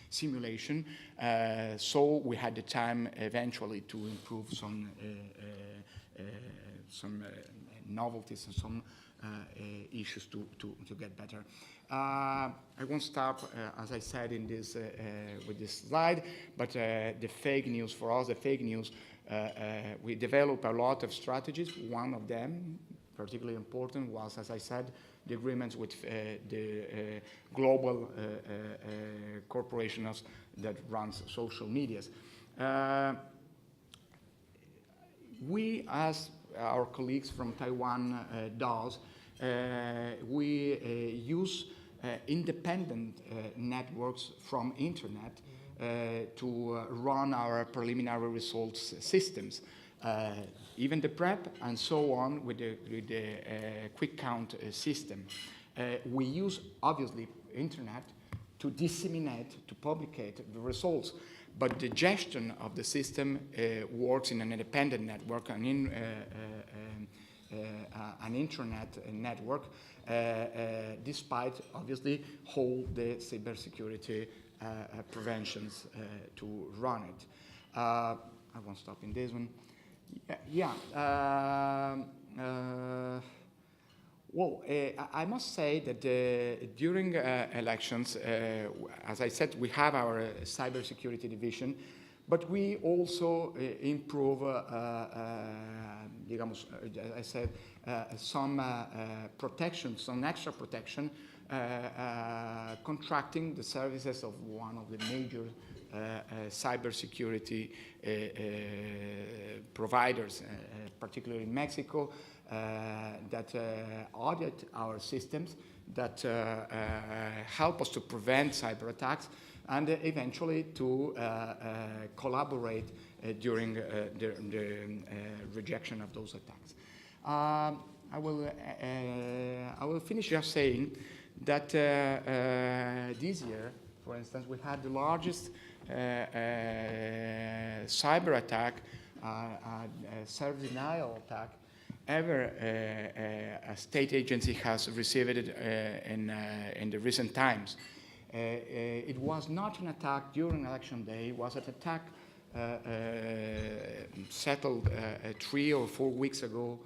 simulation, so we had the time eventually to improve some novelties and some issues to get better. I won't stop, as I said, in this with this slide, but the fake news, for us, the fake news, we developed a lot of strategies. One of them, particularly important, was, as I said, the agreements with the global corporations that runs social medias. We, as our colleagues from Taiwan does, we use independent networks from internet to run our preliminary results systems, even the PrEP and so on with the quick count system. We use, obviously, internet to disseminate, to publicate the results, but the gestion of the system works in an independent network, an intranet network, despite, obviously, all the cybersecurity preventions to run it. I won't stop in this one. Well, I must say that during elections, as I said, we have our cybersecurity division, But we also improve, I said, some protection, some extra protection, contracting the services of one of the major cybersecurity providers, particularly in Mexico, that audit our systems, that help us to prevent cyber attacks, and eventually to collaborate during the rejection of those attacks. I will finish just saying that this year, for instance, we had the largest cyber attack, service denial attack, ever a state agency has received it in the recent times. It was not an attack during election day, it was an attack settled 3 or 4 weeks ago,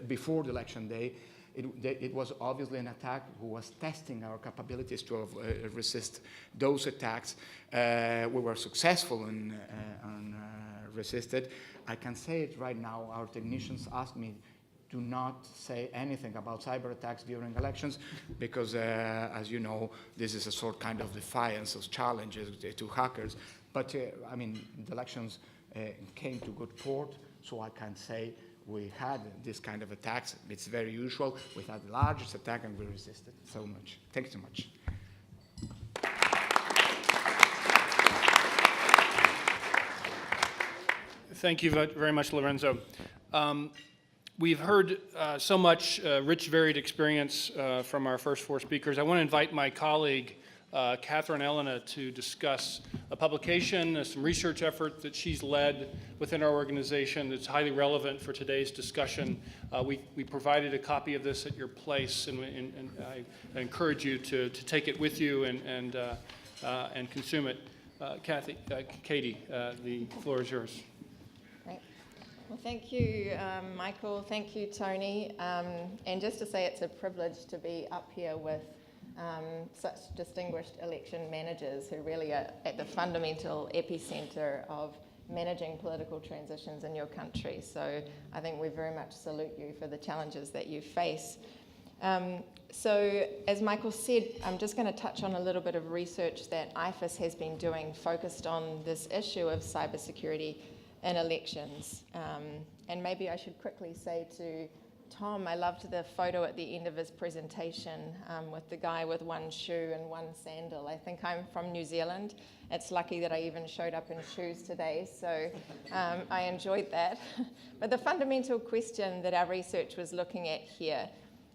before the election day. It was obviously an attack who was testing our capabilities to resist those attacks. We were successful in resisted. I can say it right now, our technicians asked me, do not say anything about cyber attacks during elections, because as you know, this is a sort kind of defiance of challenges to hackers. But I mean, the elections came to good port, so I can say we had this kind of attacks. It's very usual. We had the largest attack and we resisted so much. Thank you so much. Thank you very much, Lorenzo. We've heard so much rich, varied experience from our first 4 speakers. I want to invite my colleague, Katherine Ellena, to discuss a publication, some research effort that she's led within our organization that's highly relevant for today's discussion. We provided a copy of this at your place, and I encourage you to take it with you and consume it. Katie, the floor is yours. Great. Well, thank you, Michael. Thank you, Tony. And just to say it's a privilege to be up here with such distinguished election managers who really are at the fundamental epicenter of managing political transitions in your country. So I think we very much salute you for the challenges that you face. So as Michael said, I'm just going to touch on a little bit of research that IFES has been doing focused on this issue of cybersecurity in elections. And maybe I should quickly say to Tom, I loved the photo at the end of his presentation with the guy with one shoe and one sandal. I think I'm from New Zealand. It's lucky that I even showed up in shoes today, so I enjoyed that. But the fundamental question that our research was looking at here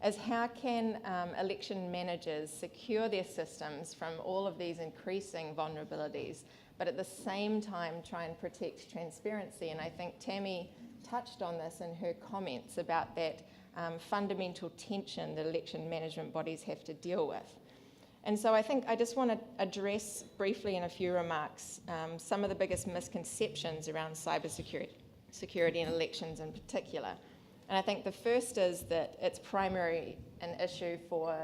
is how can election managers secure their systems from all of these increasing vulnerabilities, but at the same time try and protect transparency. And I think Tammy touched on this in her comments about that fundamental tension that election management bodies have to deal with. And so I think I just want to address briefly in a few remarks some of the biggest misconceptions around cybersecurity and elections in particular. And I think the first is that it's primarily an issue for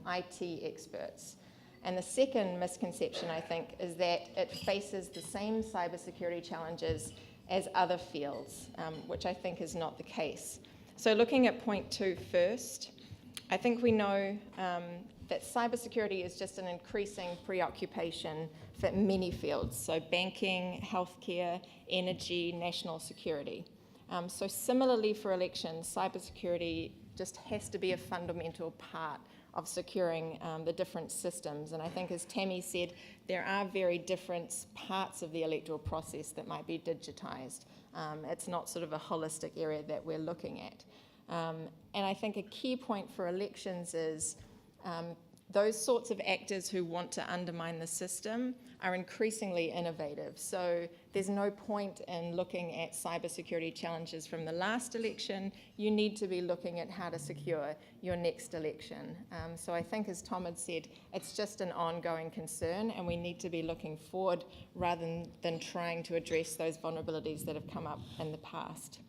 IT experts. And the second misconception, I think, is that it faces the same cybersecurity challenges as other fields, which I think is not the case. So looking at point 2 first, I think we know that cybersecurity is just an increasing preoccupation for many fields, so banking, healthcare, energy, national security. So similarly for elections, cybersecurity just has to be a fundamental part of securing the different systems. And I think, as Tammy said, there are very different parts of the electoral process that might be digitized. It's not sort of a holistic area that we're looking at. And I think a key point for elections is those sorts of actors who want to undermine the system are increasingly innovative. So there's no point in looking at cybersecurity challenges from the last election. You need to be looking at how to secure your next election. So I think, as Tom had said, it's just an ongoing concern, and we need to be looking forward rather than trying to address those vulnerabilities that have come up in the past.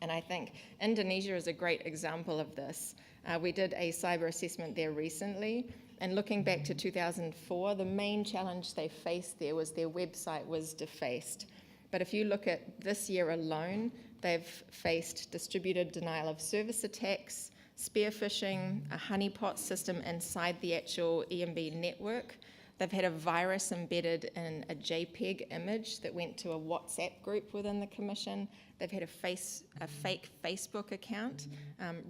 And I think Indonesia is a great example of this. We did a cyber assessment there recently, and looking back to 2004, the main challenge they faced there was their website was defaced. But if you look at this year alone, they've faced distributed denial of service attacks, spear phishing, a honeypot system inside the actual EMB network. They've had a virus embedded in a JPEG image that went to a WhatsApp group within the Commission. They've had a fake Facebook account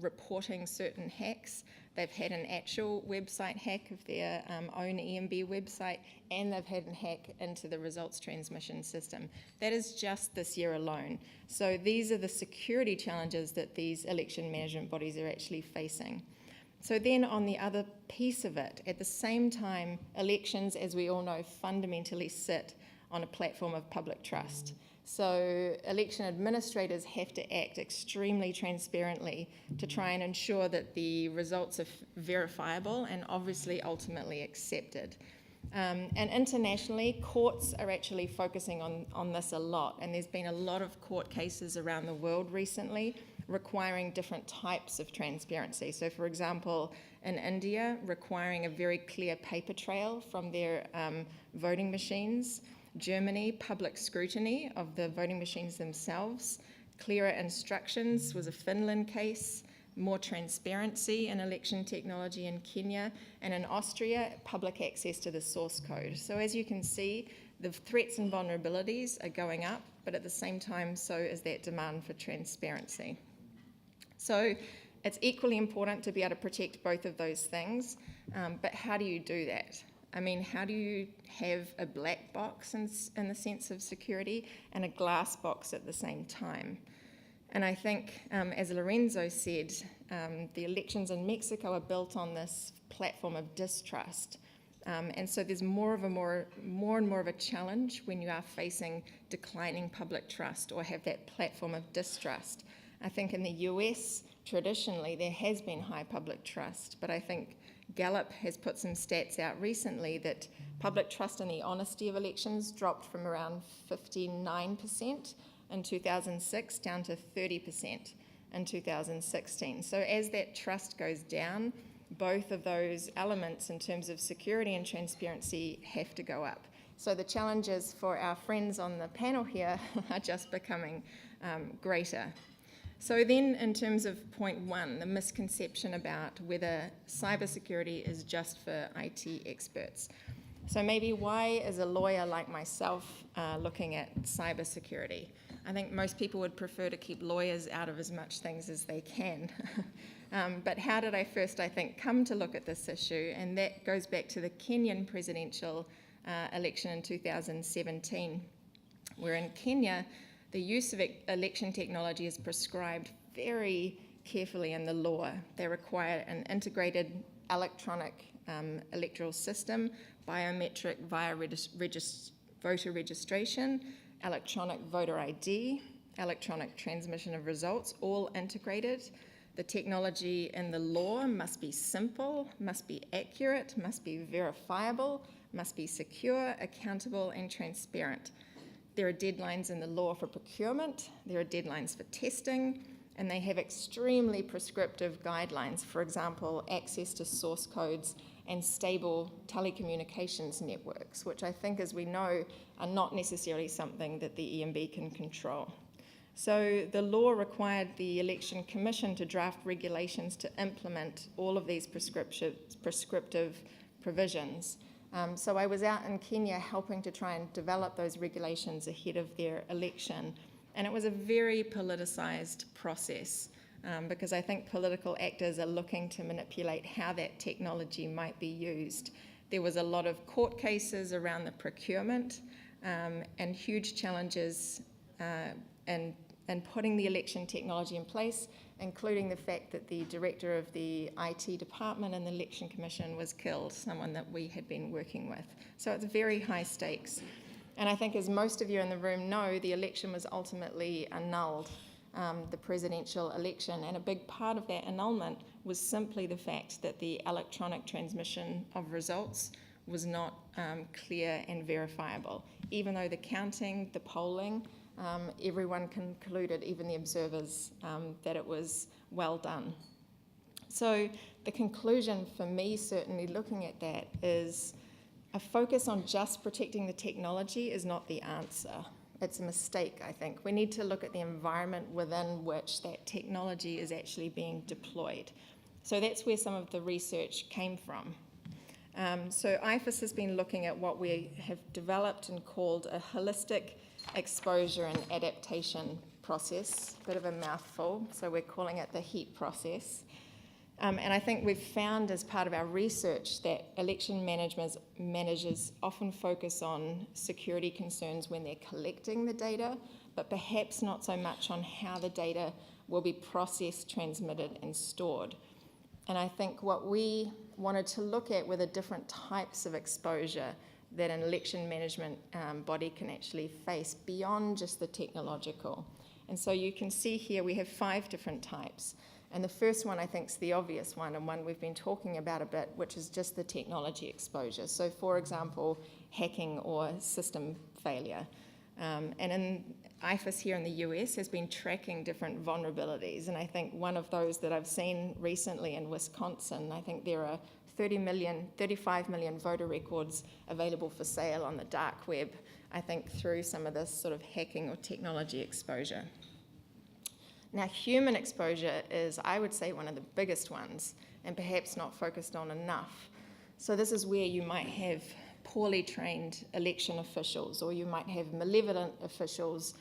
reporting certain hacks. They've had an actual website hack of their own EMB website, and they've had a hack into the results transmission system. That is just this year alone. So these are the security challenges that these election management bodies are actually facing. So then on the other piece of it, at the same time, elections, as we all know, fundamentally sit on a platform of public trust. So election administrators have to act extremely transparently to try and ensure that the results are verifiable and obviously ultimately accepted. And internationally, courts are actually focusing on this a lot, and there's been a lot of court cases around the world recently requiring different types of transparency. So for example, in India, requiring a very clear paper trail from their voting machines. Germany, public scrutiny of the voting machines themselves. Clearer instructions was a Finland case. More transparency in election technology in Kenya. And in Austria, public access to the source code. So as you can see, the threats and vulnerabilities are going up, but at the same time, so is that demand for transparency. So it's equally important to be able to protect both of those things, but how do you do that? I mean, how do you have a black box in the sense of security and a glass box at the same time? And I think, as Lorenzo said, the elections in Mexico are built on this platform of distrust. And so there's more and more of a challenge when you are facing declining public trust or have that platform of distrust. I think in the US, traditionally, there has been high public trust, but I think Gallup has put some stats out recently that public trust in the honesty of elections dropped from around 59% in 2006 down to 30% in 2016. So as that trust goes down, both of those elements in terms of security and transparency have to go up. So the challenges for our friends on the panel here are just becoming greater. So then in terms of point one, the misconception about whether cybersecurity is just for IT experts. So maybe why is a lawyer like myself looking at cybersecurity? I think most people would prefer to keep lawyers out of as much things as they can. But how did I first, I think, come to look at this issue? And that goes back to the Kenyan presidential election in 2017, where in Kenya, the use of election technology is prescribed very carefully in the law. They require an integrated electronic electoral system, biometric via voter registration, electronic voter ID, electronic transmission of results, all integrated. The technology in the law must be simple, must be accurate, must be verifiable, must be secure, accountable, and transparent. There are deadlines in the law for procurement, there are deadlines for testing, and they have extremely prescriptive guidelines, for example, access to source codes and stable telecommunications networks, which I think, as we know, are not necessarily something that the EMB can control. So the law required the Election Commission to draft regulations to implement all of these prescriptive provisions. So I was out in Kenya helping to try and develop those regulations ahead of their election. And it was a very politicized process because I think political actors are looking to manipulate how that technology might be used. There was a lot of court cases around the procurement and huge challenges in putting the election technology in place, including the fact that the director of the IT department in the Election Commission was killed, someone that we had been working with. So it's very high stakes. And I think, as most of you in the room know, the election was ultimately annulled, the presidential election, and a big part of that annulment was simply the fact that the electronic transmission of results was not clear and verifiable. Even though the counting, the polling, everyone concluded, even the observers, that it was well done. So the conclusion for me, certainly looking at that, is a focus on just protecting the technology is not the answer. It's a mistake, I think. We need to look at the environment within which that technology is actually being deployed. So that's where some of the research came from. So IFES has been looking at what we have developed and called a holistic exposure and adaptation process, bit of a mouthful, so we're calling it the HEAT process. And I think we've found as part of our research that election managers often focus on security concerns when they're collecting the data, but perhaps not so much on how the data will be processed, transmitted, and stored. And I think what we wanted to look at were the different types of exposure that an election management body can actually face beyond just the technological. And so you can see here we have 5 different types. And the first one I think is the obvious one, and one we've been talking about a bit, which is just the technology exposure. So for example, hacking or system failure. And in IFES here in the US has been tracking different vulnerabilities. And I think one of those that I've seen recently in Wisconsin, I think there are 35 million voter records available for sale on the dark web, I think through some of this sort of hacking or technology exposure. Now, human exposure is, I would say, one of the biggest ones, and perhaps not focused on enough. So this is where you might have poorly trained election officials, or you might have malevolent officials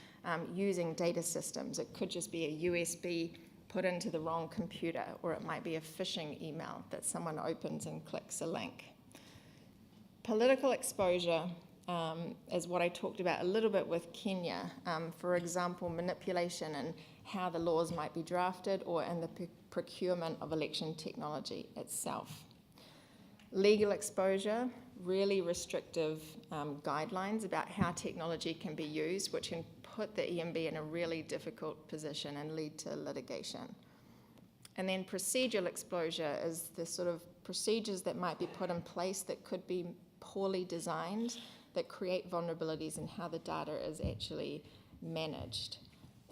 using data systems. It could just be a USB put into the wrong computer, or it might be a phishing email that someone opens and clicks a link. Political exposure is what I talked about a little bit with Kenya. For example, manipulation and how the laws might be drafted, or in the procurement of election technology itself. Legal exposure, really restrictive guidelines about how technology can be used, which can put the EMB in a really difficult position and lead to litigation. And then procedural exposure is the sort of procedures that might be put in place that could be poorly designed, that create vulnerabilities in how the data is actually managed.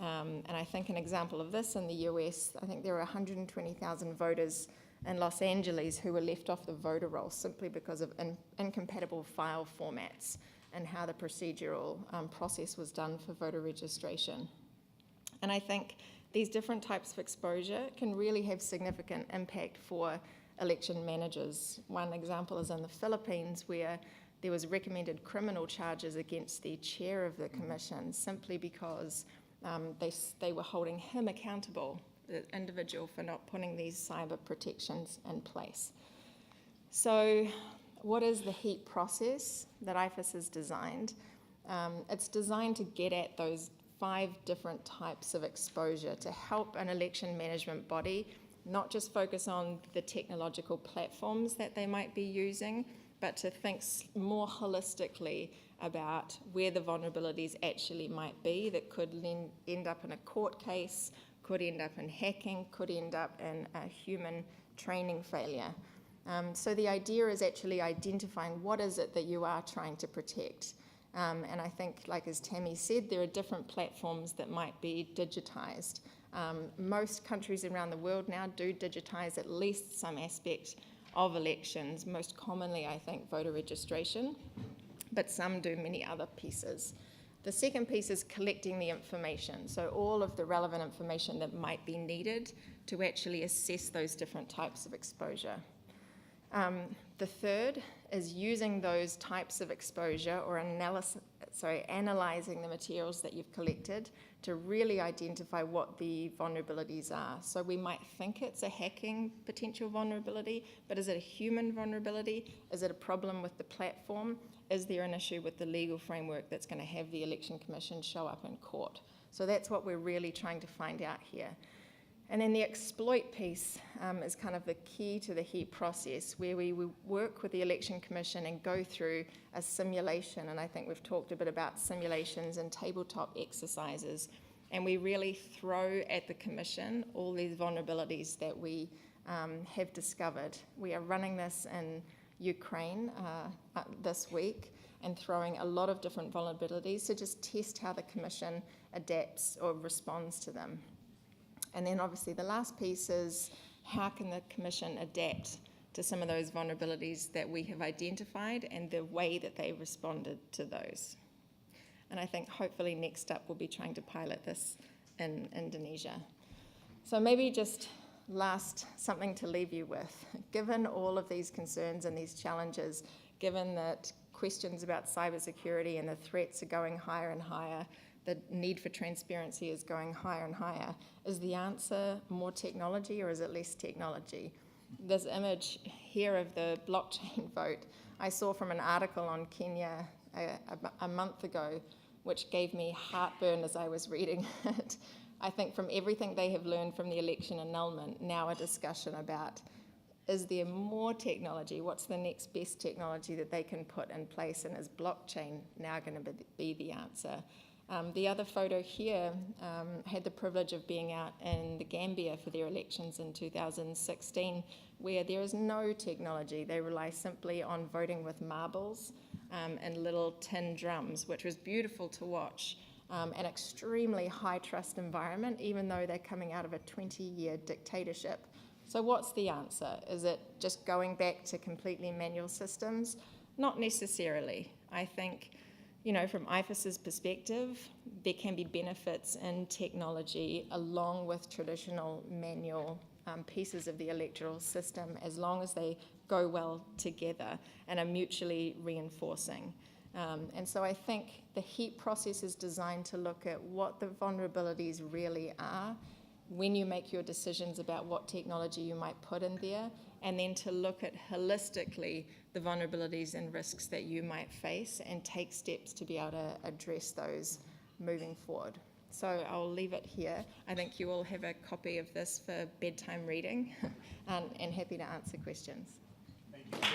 And I think an example of this in the US, I think there were 120,000 voters in Los Angeles who were left off the voter roll simply because of incompatible file formats and how the procedural process was done for voter registration. And I think these different types of exposure can really have significant impact for election managers. One example is in the Philippines, where there was recommended criminal charges against the chair of the commission simply because they were holding him accountable, the individual, for not putting these cyber protections in place. So what is the HEAT process that IFES has designed? It's designed to get at those 5 different types of exposure to help an election management body not just focus on the technological platforms that they might be using, but to think more holistically about where the vulnerabilities actually might be that could end up in a court case, could end up in hacking, could end up in a human training failure. So the idea is actually identifying what is it that you are trying to protect. And I think, like as Tammy said, there are different platforms that might be digitized. Most countries around the world now do digitize at least some aspect of elections, most commonly, I think, voter registration, but some do many other pieces. The second piece is collecting the information, so all of the relevant information that might be needed to actually assess those different types of exposure. The third is using those types of exposure or analyzing the materials that you've collected to really identify what the vulnerabilities are. So we might think it's a hacking potential vulnerability, but is it a human vulnerability? Is it a problem with the platform? Is there an issue with the legal framework that's going to have the Election Commission show up in court? So that's what we're really trying to find out here. And then the exploit piece is kind of the key to the HEAT process, where we work with the Election Commission and go through a simulation, and I think we've talked a bit about simulations and tabletop exercises, and we really throw at the Commission all these vulnerabilities that we have discovered. We are running this in Ukraine this week and throwing a lot of different vulnerabilities to just test how the Commission adapts or responds to them. And then obviously the last piece is how can the Commission adapt to some of those vulnerabilities that we have identified and the way that they responded to those. And I think hopefully next up we'll be trying to pilot this in Indonesia. So maybe just last, something to leave you with. Given all of these concerns and these challenges, given that questions about cybersecurity and the threats are going higher and higher, the need for transparency is going higher and higher, is the answer more technology or is it less technology? This image here of the blockchain vote, I saw from an article on Kenya a month ago, which gave me heartburn as I was reading it. I think from everything they have learned from the election annulment, now a discussion about, is there more technology? What's the next best technology that they can put in place? And is blockchain now going to be the answer? The other photo here had the privilege of being out in the Gambia for their elections in 2016, where there is no technology. They rely simply on voting with marbles and little tin drums, which was beautiful to watch. An extremely high trust environment, even though they're coming out of a 20-year dictatorship. So what's the answer? Is it just going back to completely manual systems? Not necessarily. I think, you know, from IFES's perspective, there can be benefits in technology along with traditional manual pieces of the electoral system, as long as they go well together and are mutually reinforcing. And so I think the HEAP process is designed to look at what the vulnerabilities really are when you make your decisions about what technology you might put in there, and then to look at holistically the vulnerabilities and risks that you might face and take steps to be able to address those moving forward. So I'll leave it here. I think you all have a copy of this for bedtime reading and happy to answer questions. Thank you.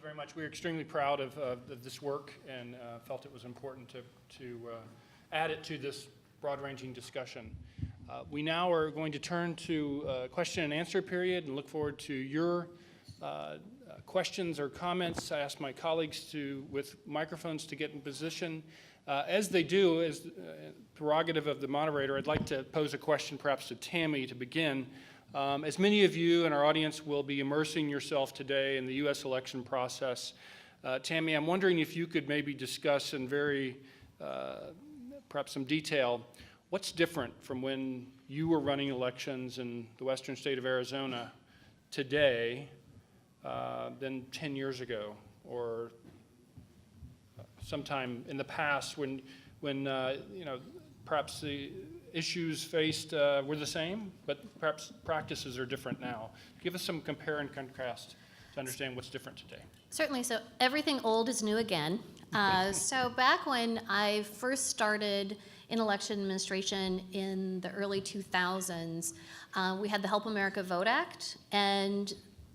Very much. We're extremely proud of this work and felt it was important to add it to this broad-ranging discussion. We now are going to turn to a question and answer period and look forward to your questions or comments. I ask my colleagues with microphones to get in position. As they do, as prerogative of the moderator, I'd like to pose a question perhaps to Tammy to begin. As many of you in our audience will be immersing yourself today in the U.S. election process, Tammy, I'm wondering if you could maybe discuss in perhaps some detail, what's different from when you were running elections in the western state of Arizona today than 10 years ago or sometime in the past when you know, perhaps the issues faced were the same, but perhaps practices are different now. Give us some compare and contrast to understand what's different today. Certainly. So everything old is new again. So back when I first started in election administration in the early 2000s, we had the Help America Vote Act, and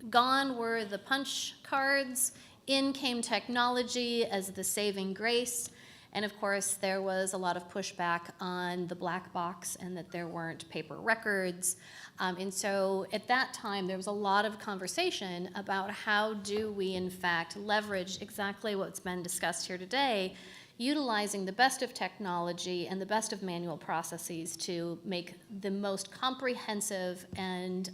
gone were the punch cards, in came technology as the saving grace. And of course, there was a lot of pushback on the black box and that there weren't paper records. And so at that time, there was a lot of conversation about how do we, in fact, leverage exactly what's been discussed here today, utilizing the best of technology and the best of manual processes to make the most comprehensive and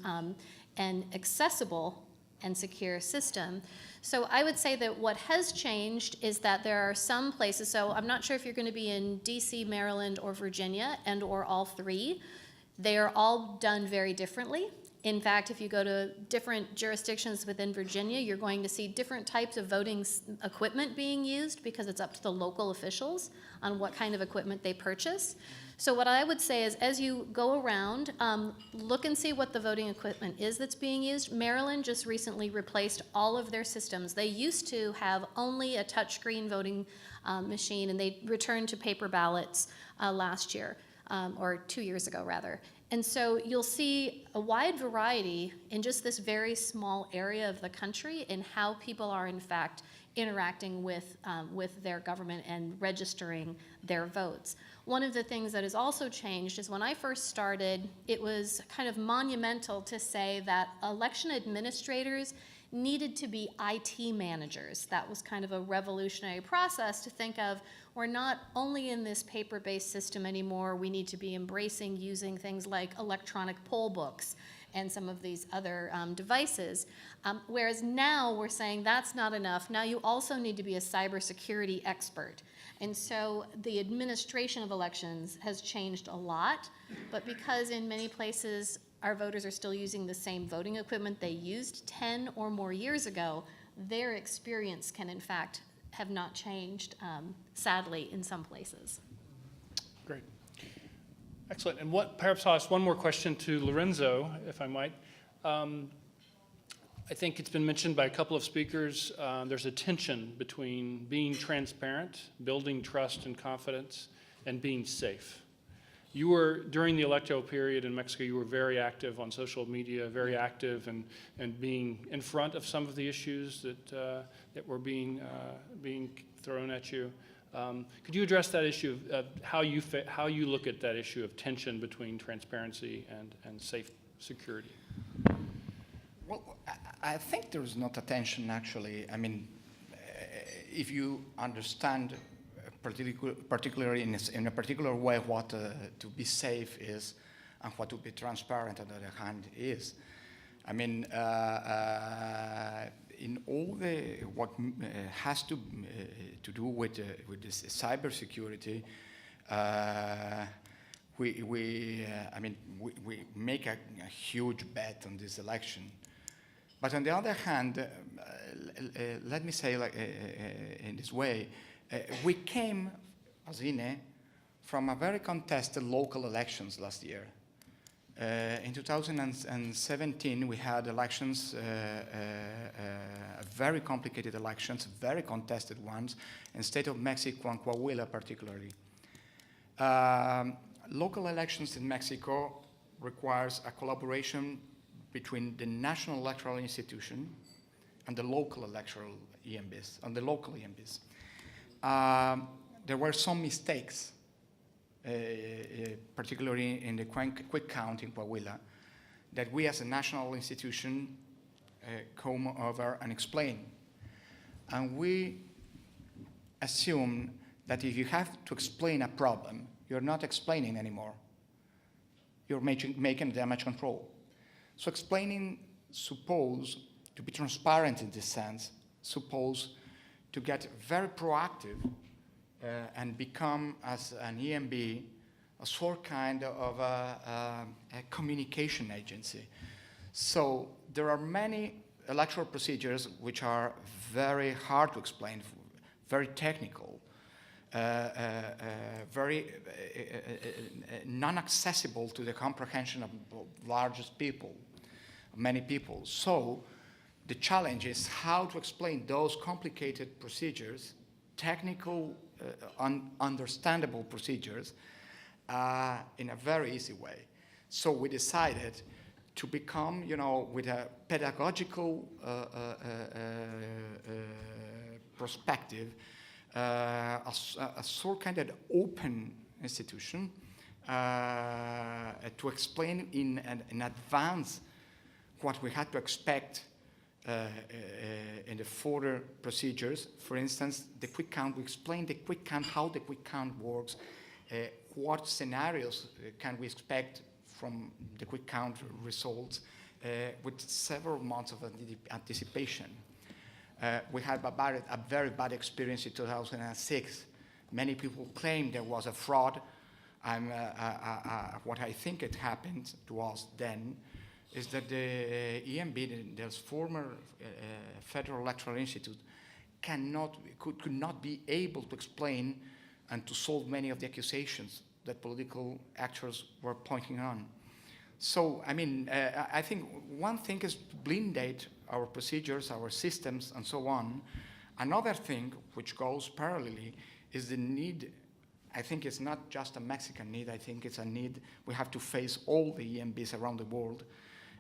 accessible and secure system. So I would say that what has changed is that there are some places, so I'm not sure if you're going to be in DC, Maryland, or Virginia, and or all three. They are all done very differently. In fact, if you go to different jurisdictions within Virginia, you're going to see different types of voting equipment being used because it's up to the local officials on what kind of equipment they purchase. So what I would say is, as you go around, look and see what the voting equipment is that's being used. Maryland just recently replaced all of their systems. They used to have only a touchscreen voting machine, and they returned to paper ballots last year, or 2 years ago, rather. And so you'll see a wide variety in just this very small area of the country in how people are, in fact, interacting with their government and registering their votes. One of the things that has also changed is when I first started, it was kind of monumental to say that election administrators needed to be IT managers. That was kind of a revolutionary process to think of, we're not only in this paper-based system anymore, we need to be embracing using things like electronic poll books and some of these other devices. Whereas now we're saying that's not enough. Now you also need to be a cybersecurity expert. And so the administration of elections has changed a lot, but because in many places our voters are still using the same voting equipment they used 10 or more years ago, their experience can in fact have not changed, sadly, in some places. Great. Excellent. And perhaps I'll ask one more question to Lorenzo, if I might. I think it's been mentioned by a couple of speakers, there's a tension between being transparent, building trust and confidence, and being safe. You were, during the electoral period in Mexico, you were very active on social media, very active and being in front of some of the issues that were being thrown at you. Could you address that issue of how you look at that issue of tension between transparency and safe security? Well, I think there is not a tension, actually. I mean, if you understand, particularly in a particular way, what to be safe is and what to be transparent, on the other hand, is. I mean, in all what has to do with this cybersecurity, we make a huge bet on this election. But on the other hand, let me say in this way, we came, as INE, from a very contested local elections last year. In 2017, we had elections, very complicated elections, very contested ones, in the state of Mexico and Coahuila particularly. Local elections in Mexico requires a collaboration between the National Electoral Institution and the local electoral EMBs, and the local EMBs. There were some mistakes, particularly in the quick count in Coahuila, that we as a national institution come over and explain. And we assume that if you have to explain a problem, you're not explaining anymore. You're making damage control. So explaining suppose to be transparent in this sense, suppose to get very proactive and become, as an EMB, a sort kind of a communication agency. So there are many electoral procedures which are very hard to explain, very technical, very non-accessible to the comprehension of largest people, many people. So the challenge is how to explain those complicated procedures, technical, understandable procedures, in a very easy way. So we decided to become, with a pedagogical perspective, a sort kind of open institution to explain in advance what we had to expect in the further procedures. For instance, the quick count, we explained the quick count, how the quick count works, what scenarios can we expect from the quick count results with several months of anticipation. We had a very bad experience in 2006. Many people claimed there was a fraud. What I think it happened to us then is that the EMB, the former Federal Electoral Institute, could not be able to explain and to solve many of the accusations that political actors were pointing on. So, I think one thing is to blindate our procedures, our systems, and so on. Another thing, which goes parallelly, is the need. I think it's not just a Mexican need. I think it's a need we have to face all the EMBs around the world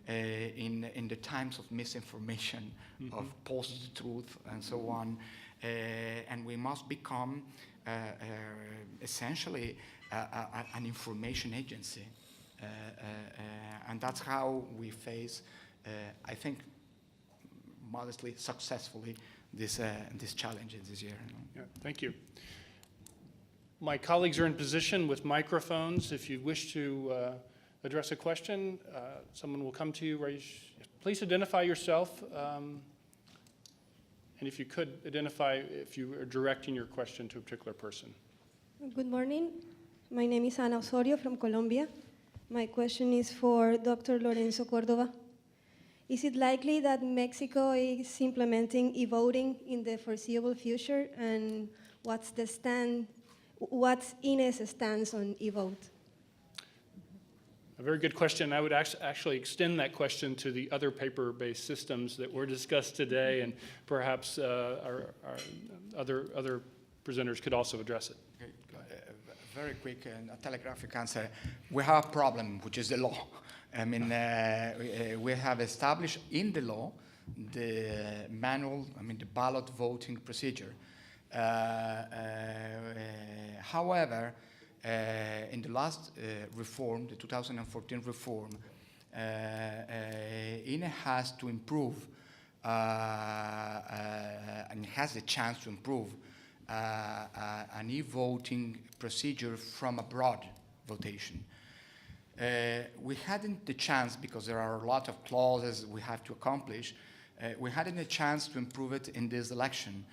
in the times of misinformation, of post-truth, and so on. And we must become essentially an information agency. And that's how we face, I think, modestly, successfully, this challenge this year. Yeah, thank you. My colleagues are in position with microphones. If you wish to address a question, someone will come to you. Please identify yourself. And if you could identify if you are directing your question to a particular person. Good morning. My name is Ana Osorio from Colombia. My question is for Dr. Lorenzo Córdova. Is it likely that Mexico is implementing e-voting in the foreseeable future? And what's INE's stance on e-vote? A very good question. I would actually extend that question to the other paper-based systems that were discussed today, and perhaps our other presenters could also address it. Okay. Very quick and a telegraphic answer. We have a problem, which is the law. I mean, we have established in the law the manual, the ballot voting procedure. However, in the last reform, the 2014 reform, INE has to improve and has the chance to improve an e-voting procedure from abroad votation. We hadn't the chance, because there are a lot of clauses we have to accomplish, we hadn't a chance to improve it in this election.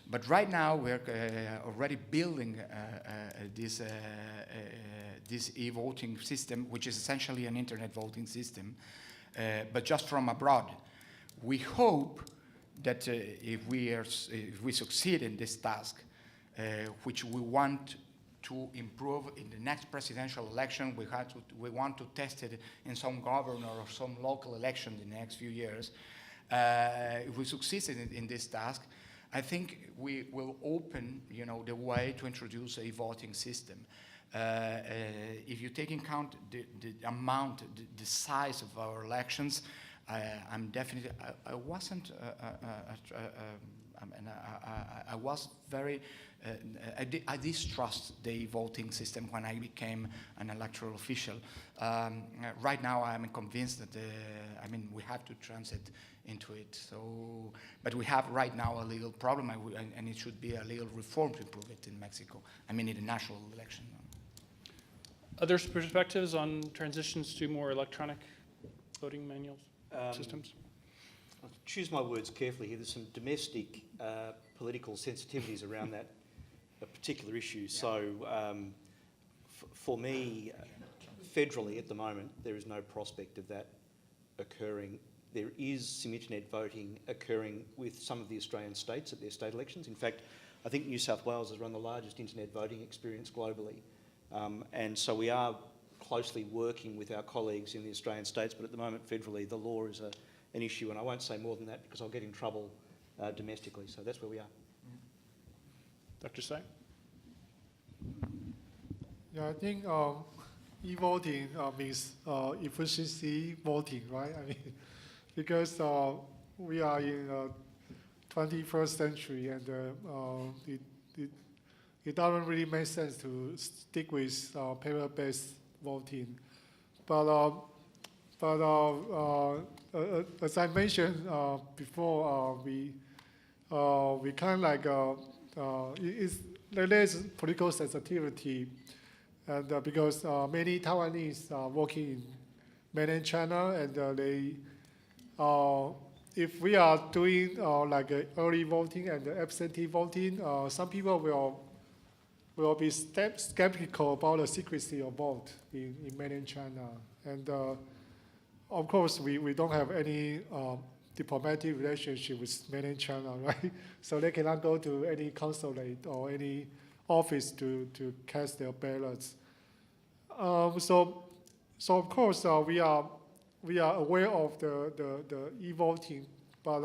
But right now, we're already building this e-voting system, which is essentially an internet voting system, but just from abroad. We hope that if we succeed in this task, which we want to improve in the next presidential election, we want to test it in some governor or some local election in the next few years. If we succeed in this task, I think we will open, the way to introduce a voting system. If you take in account the amount, the size of our elections, I'm definitely. I wasn't. I was very. I distrust the voting system when I became an electoral official. Right now, I'm convinced that we have to transit into it. So, but we have right now a legal problem, and it should be a legal reform to improve it in Mexico. In the national election. Other perspectives on transitions to more electronic voting manuals, systems? I'll choose my words carefully here. There's some domestic political sensitivities around that particular issue. Yeah. So for me, federally at the moment, there is no prospect of that occurring. There is some internet voting occurring with some of the Australian states at their state elections. In fact, I think New South Wales has run the largest internet voting experience globally. And so we are closely working with our colleagues in the Australian states, but at the moment, federally, the law is an issue, and I won't say more than that because I'll get in trouble domestically. So that's where we are. Dr. Tsai? Yeah, I think e-voting means efficiency voting, right? Because we are in 21st century, and it doesn't really make sense to stick with paper-based voting. But as I mentioned before, we kind of there is political sensitivity, and because many Taiwanese are working in mainland China, and if we are doing like early voting and absentee voting, some people will be skeptical about the secrecy of vote in mainland China. And of course, we don't have any diplomatic relationship with mainland China, right? So they cannot go to any consulate or any office to cast their ballots. So of course we are aware of the e-voting, but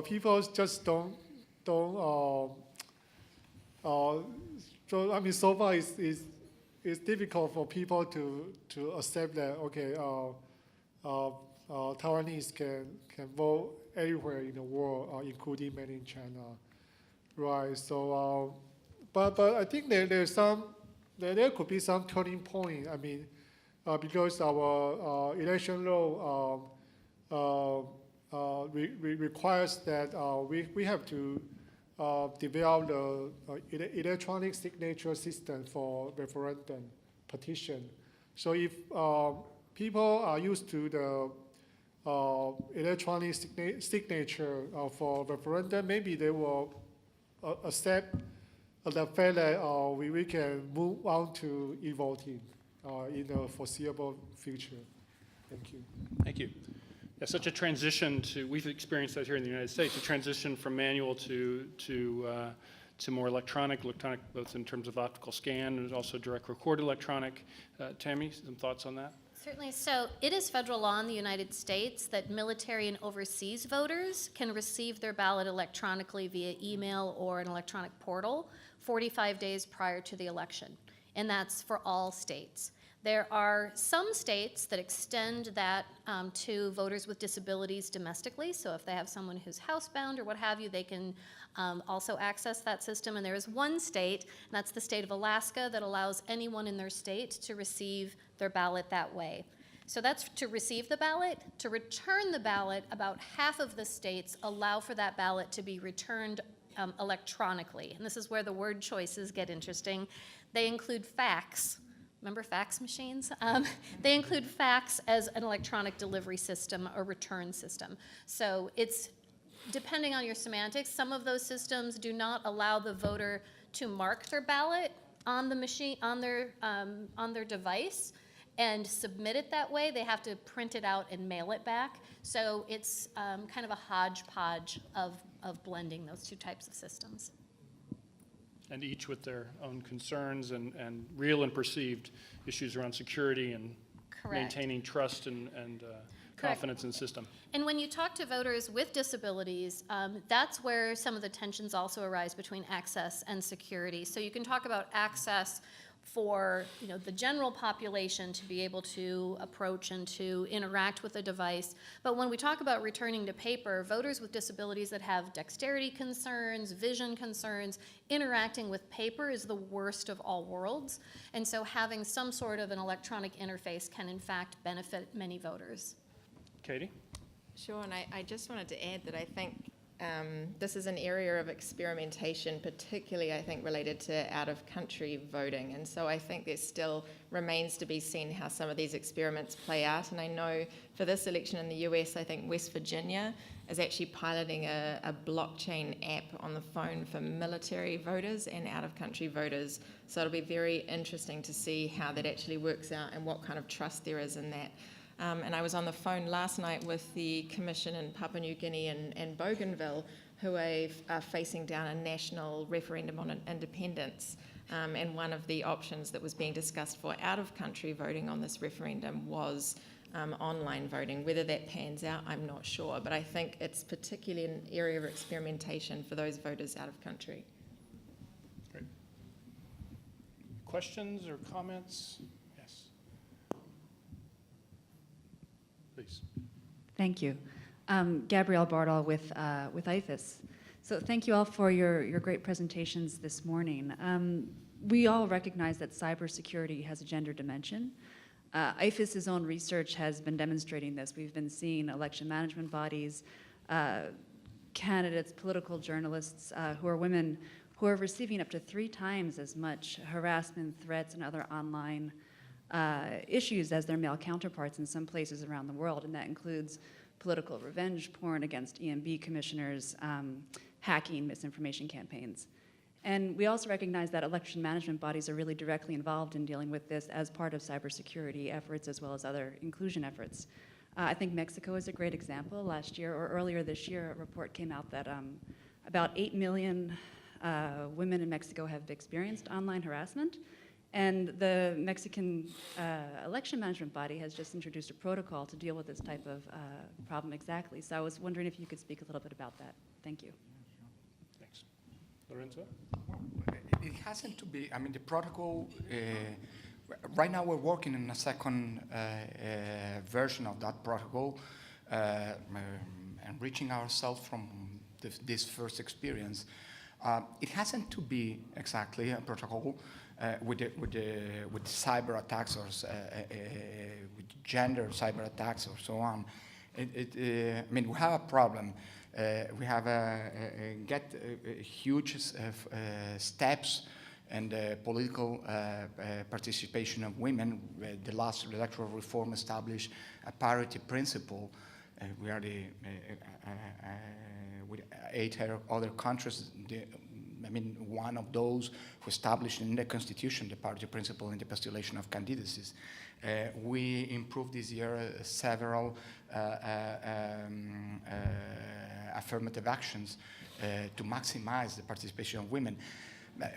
people just don't. So so far it's difficult for people to accept that, okay, Taiwanese can vote everywhere in the world, including mainland China, right? So, but I think there could be some turning point. Because our election law requires that we have to develop the electronic signature system for referendum petition. So if people are used to the electronic signature for referendum, maybe they will accept the fact that we can move on to e-voting in the foreseeable future. Thank you. Thank you. Yeah, such a transition to, we've experienced that here in the United States, a transition from manual to more electronic both in terms of optical scan and also direct record electronic. Tammy, some thoughts on that? Certainly. So it is federal law in the United States that military and overseas voters can receive their ballot electronically via email or an electronic portal 45 days prior to the election. And that's for all states. There are some states that extend that to voters with disabilities domestically. So if they have someone who's housebound or what have you, they can also access that system. And there is one state, and that's the state of Alaska, that allows anyone in their state to receive their ballot that way. So that's to receive the ballot. To return the ballot, about half of the states allow for that ballot to be returned electronically. And this is where the word choices get interesting. They include fax. Remember fax machines? They include fax as an electronic delivery system or return system. So it's depending on your semantics. Some of those systems do not allow the voter to mark their ballot on the machine, on their device and submit it that way. They have to print it out and mail it back. So it's kind of a hodgepodge of blending those two types of systems. And each with their own concerns and real and perceived issues around security and Correct. maintaining trust and confidence in the system. And when you talk to voters with disabilities, that's where some of the tensions also arise between access and security. So you can talk about access for the general population to be able to approach and to interact with a device. But when we talk about returning to paper, voters with disabilities that have dexterity concerns, vision concerns, interacting with paper is the worst of all worlds. And so having some sort of an electronic interface can in fact benefit many voters. Katie? Sure, and I just wanted to add that I think this is an area of experimentation, particularly I think related to out-of-country voting. And so I think there still remains to be seen how some of these experiments play out. And I know for this election in the US, I think West Virginia is actually piloting a blockchain app on the phone for military voters and out-of-country voters. So it'll be very interesting to see how that actually works out and what kind of trust there is in that. And I was on the phone last night with the Commission in Papua New Guinea and Bougainville, who are facing down a national referendum on independence. And one of the options that was being discussed for out-of-country voting on this referendum was online voting. Whether that pans out, I'm not sure. But I think it's particularly an area of experimentation for those voters out of country. Great. Questions or comments? Yes. Please. Thank you. Gabrielle Bardall with IFES. So thank you all for your great presentations this morning. We all recognize that cybersecurity has a gender dimension. IFES's own research has been demonstrating this. We've been seeing election management bodies, candidates, political journalists who are women who are receiving up to 3 times as much harassment, threats, and other online issues as their male counterparts in some places around the world, and that includes political revenge porn against EMB commissioners, hacking, misinformation campaigns. And we also recognize that election management bodies are really directly involved in dealing with this as part of cybersecurity efforts as well as other inclusion efforts. I think Mexico is a great example. Last year or earlier this year, a report came out that about 8 million women in Mexico have experienced online harassment. And the Mexican election management body has just introduced a protocol to deal with this type of problem exactly. So I was wondering if you could speak a little bit about that. Thank you. Thanks. Lorenzo? It hasn't to be, I mean, the protocol, right now we're working on a second version of that protocol, enriching ourselves from this first experience. It hasn't to be exactly a protocol with cyber attacks or with gender cyber attacks or so on. I mean, we have a problem. We have huge steps and political participation of women. The last electoral reform established a parity principle. We are with 8 other countries. One of those who established in the Constitution the parity principle in the postulation of candidacies. We improved this year several affirmative actions to maximize the participation of women.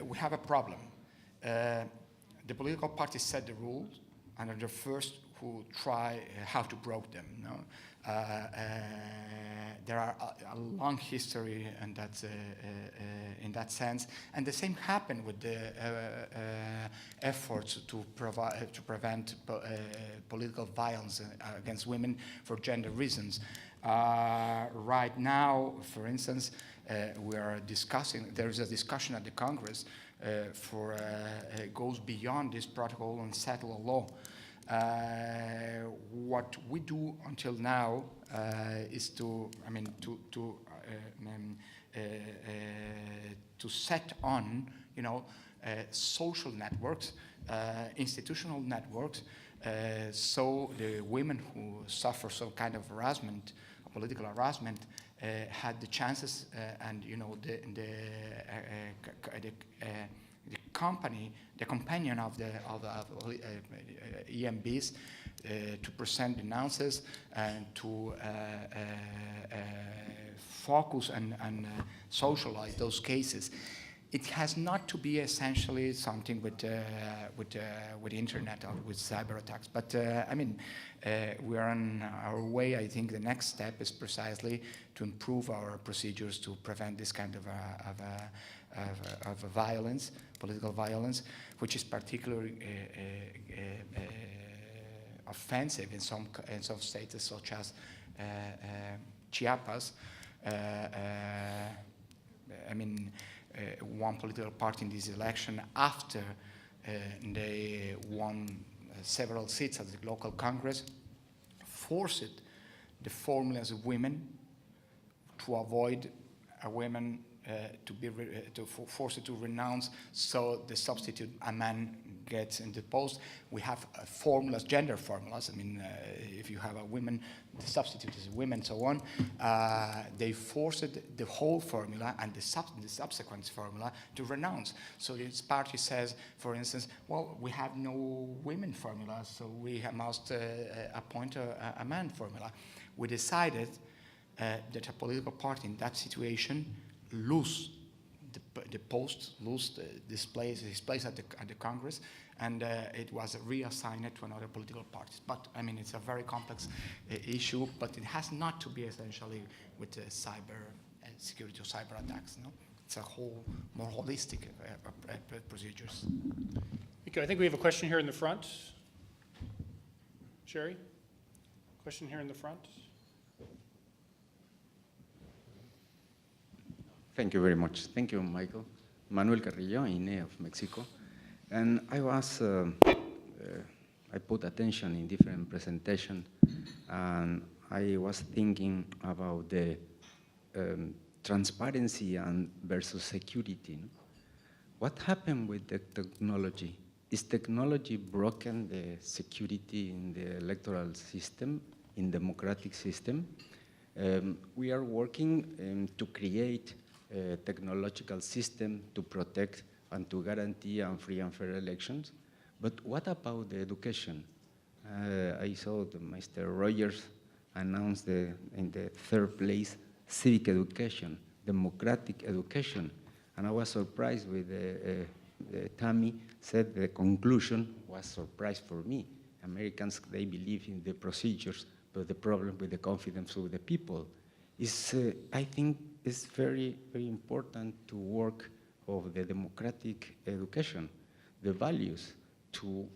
We have a problem. The political parties set the rules and are the first who try how to break them. No? There are a long history, and that's in that sense. And the same happened with the efforts to prevent political violence against women for gender reasons. Right now, for instance, we are discussing. There is a discussion at the Congress goes beyond this protocol on settled law. What we do until now is to set on, social networks, institutional networks, so the women who suffer some kind of harassment, political harassment, had the chances, and the companion of the EMBs to present denounces and to focus and socialize those cases. It has not to be essentially something with internet or with cyber attacks, but we are on our way. I think the next step is precisely to improve our procedures to prevent this kind of violence, political violence, which is particularly offensive in some states, such as Chiapas. One political party in this election, after they won several seats at the local Congress, forced the formulas of women to avoid a woman to force it to renounce, so the substitute, a man, gets in the post. We have formulas, gender formulas. If you have a woman, the substitute is a woman, so on. They forced the whole formula and the subsequent formula to renounce. So this party says, for instance, well, we have no women formula, so we must appoint a man formula. We decided that a political party in that situation lose the post, lose his place at the Congress, and it was reassigned to another political party. But it's a very complex issue, but it has not to be essentially with cyber security or cyber attacks. No, it's a whole more holistic procedures. Okay, I think we have a question here in the front. Sherry, question here in the front. Thank you very much. Thank you, Michael. Manuel Carrillo, INE of Mexico. And I put attention in different presentations, and I was thinking about the transparency and versus security. No? What happened with the technology? Is technology broken the security in the electoral system, in democratic system? We are working to create a technological system to protect and to guarantee free and fair elections. But what about the education? I saw Mr. Rogers announced in the third place civic education, democratic education. And I was surprised with Tammy said the conclusion was surprise for me. Americans, they believe in the procedures, but the problem with the confidence of the people is, I think, it's very, very important to work of the democratic education, the values to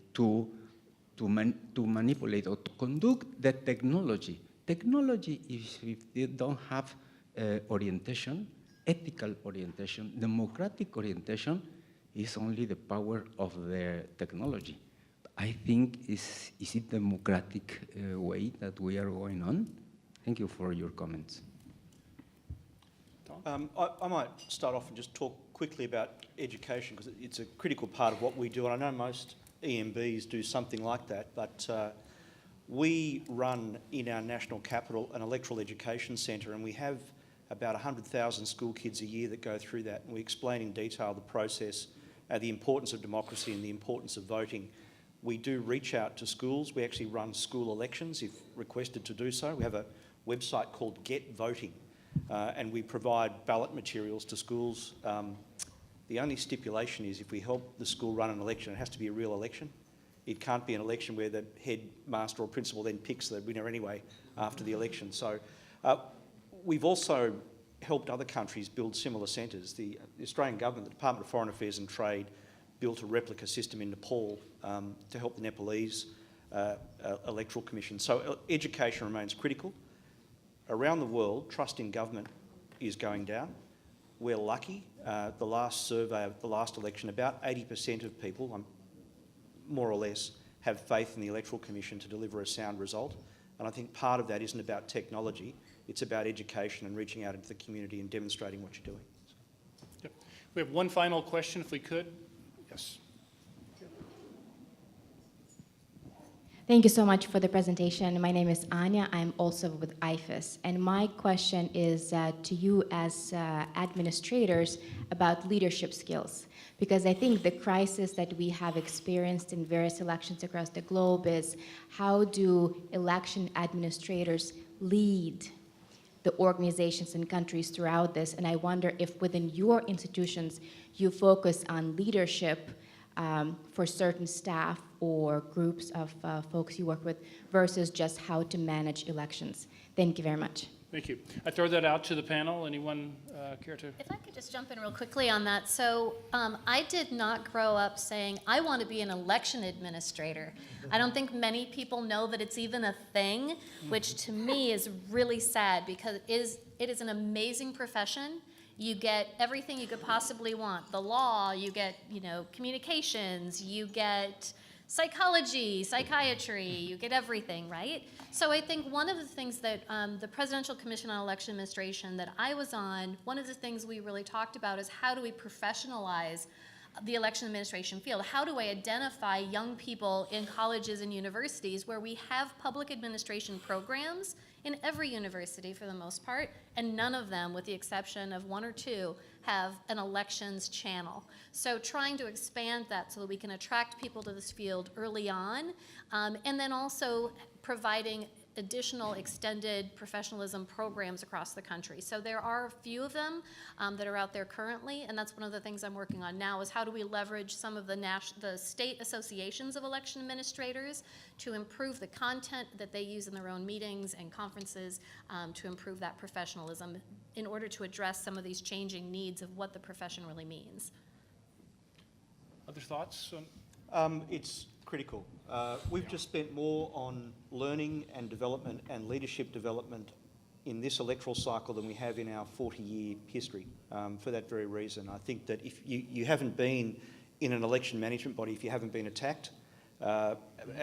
manipulate or to conduct the technology. Technology, if they don't have orientation, ethical orientation, democratic orientation, is only the power of the technology. I think is it democratic way that we are going on? Thank you for your comments. I might start off and just talk quickly about education, because it's a critical part of what we do, and I know most EMBs do something like that, but we run in our national capital an electoral education centre, and we have about 100,000 school kids a year that go through that, and we explain in detail the process, the importance of democracy and the importance of voting. We do reach out to schools. We actually run school elections if requested to do so. We have a website called Get Voting, and we provide ballot materials to schools. The only stipulation is if we help the school run an election, it has to be a real election. It can't be an election where the headmaster or principal then picks the winner anyway after the election. So we've also helped other countries build similar centres. The Australian government, the Department of Foreign Affairs and Trade, built a replica system in Nepal to help the Nepalese electoral commission. So education remains critical. Around the world, trust in government is going down. We're lucky. The last survey of the last election, about 80% of people, more or less, have faith in the Electoral Commission to deliver a sound result. And I think part of that isn't about technology, it's about education and reaching out into the community and demonstrating what you're doing. Yep. We have one final question, if we could. Yes. Thank you so much for the presentation. My name is Anya. I'm also with IFES. And my question is to you as administrators about leadership skills. Because I think the crisis that we have experienced in various elections across the globe is how do election administrators lead the organizations and countries throughout this? And I wonder if within your institutions you focus on leadership for certain staff or groups of folks you work with versus just how to manage elections. Thank you very much. Thank you. I throw that out to the panel. Anyone care to? If I could just jump in real quickly on that. So I did not grow up saying, I want to be an election administrator. I don't think many people know that it's even a thing, which to me is really sad because it is an amazing profession. You get everything you could possibly want. The law, you get, communications, you get psychology, psychiatry, you get everything, right? So I think one of the things that the Presidential Commission on Election Administration that I was on, one of the things we really talked about is how do we professionalize the election administration field? How do I identify young people in colleges and universities where we have public administration programs in every university for the most part, and none of them, with the exception of one or two, have an elections channel. So trying to expand that so that we can attract people to this field early on, and then also providing additional extended professionalism programs across the country. So there are a few of them that are out there currently, and that's one of the things I'm working on now is how do we leverage some of the state associations of election administrators to improve the content that they use in their own meetings and conferences to improve that professionalism in order to address some of these changing needs of what the profession really means. Other thoughts? It's critical. We've just spent more on learning and development and leadership development in this electoral cycle than we have in our 40-year history for that very reason. I think that if you haven't been in an election management body, if you haven't been attacked, and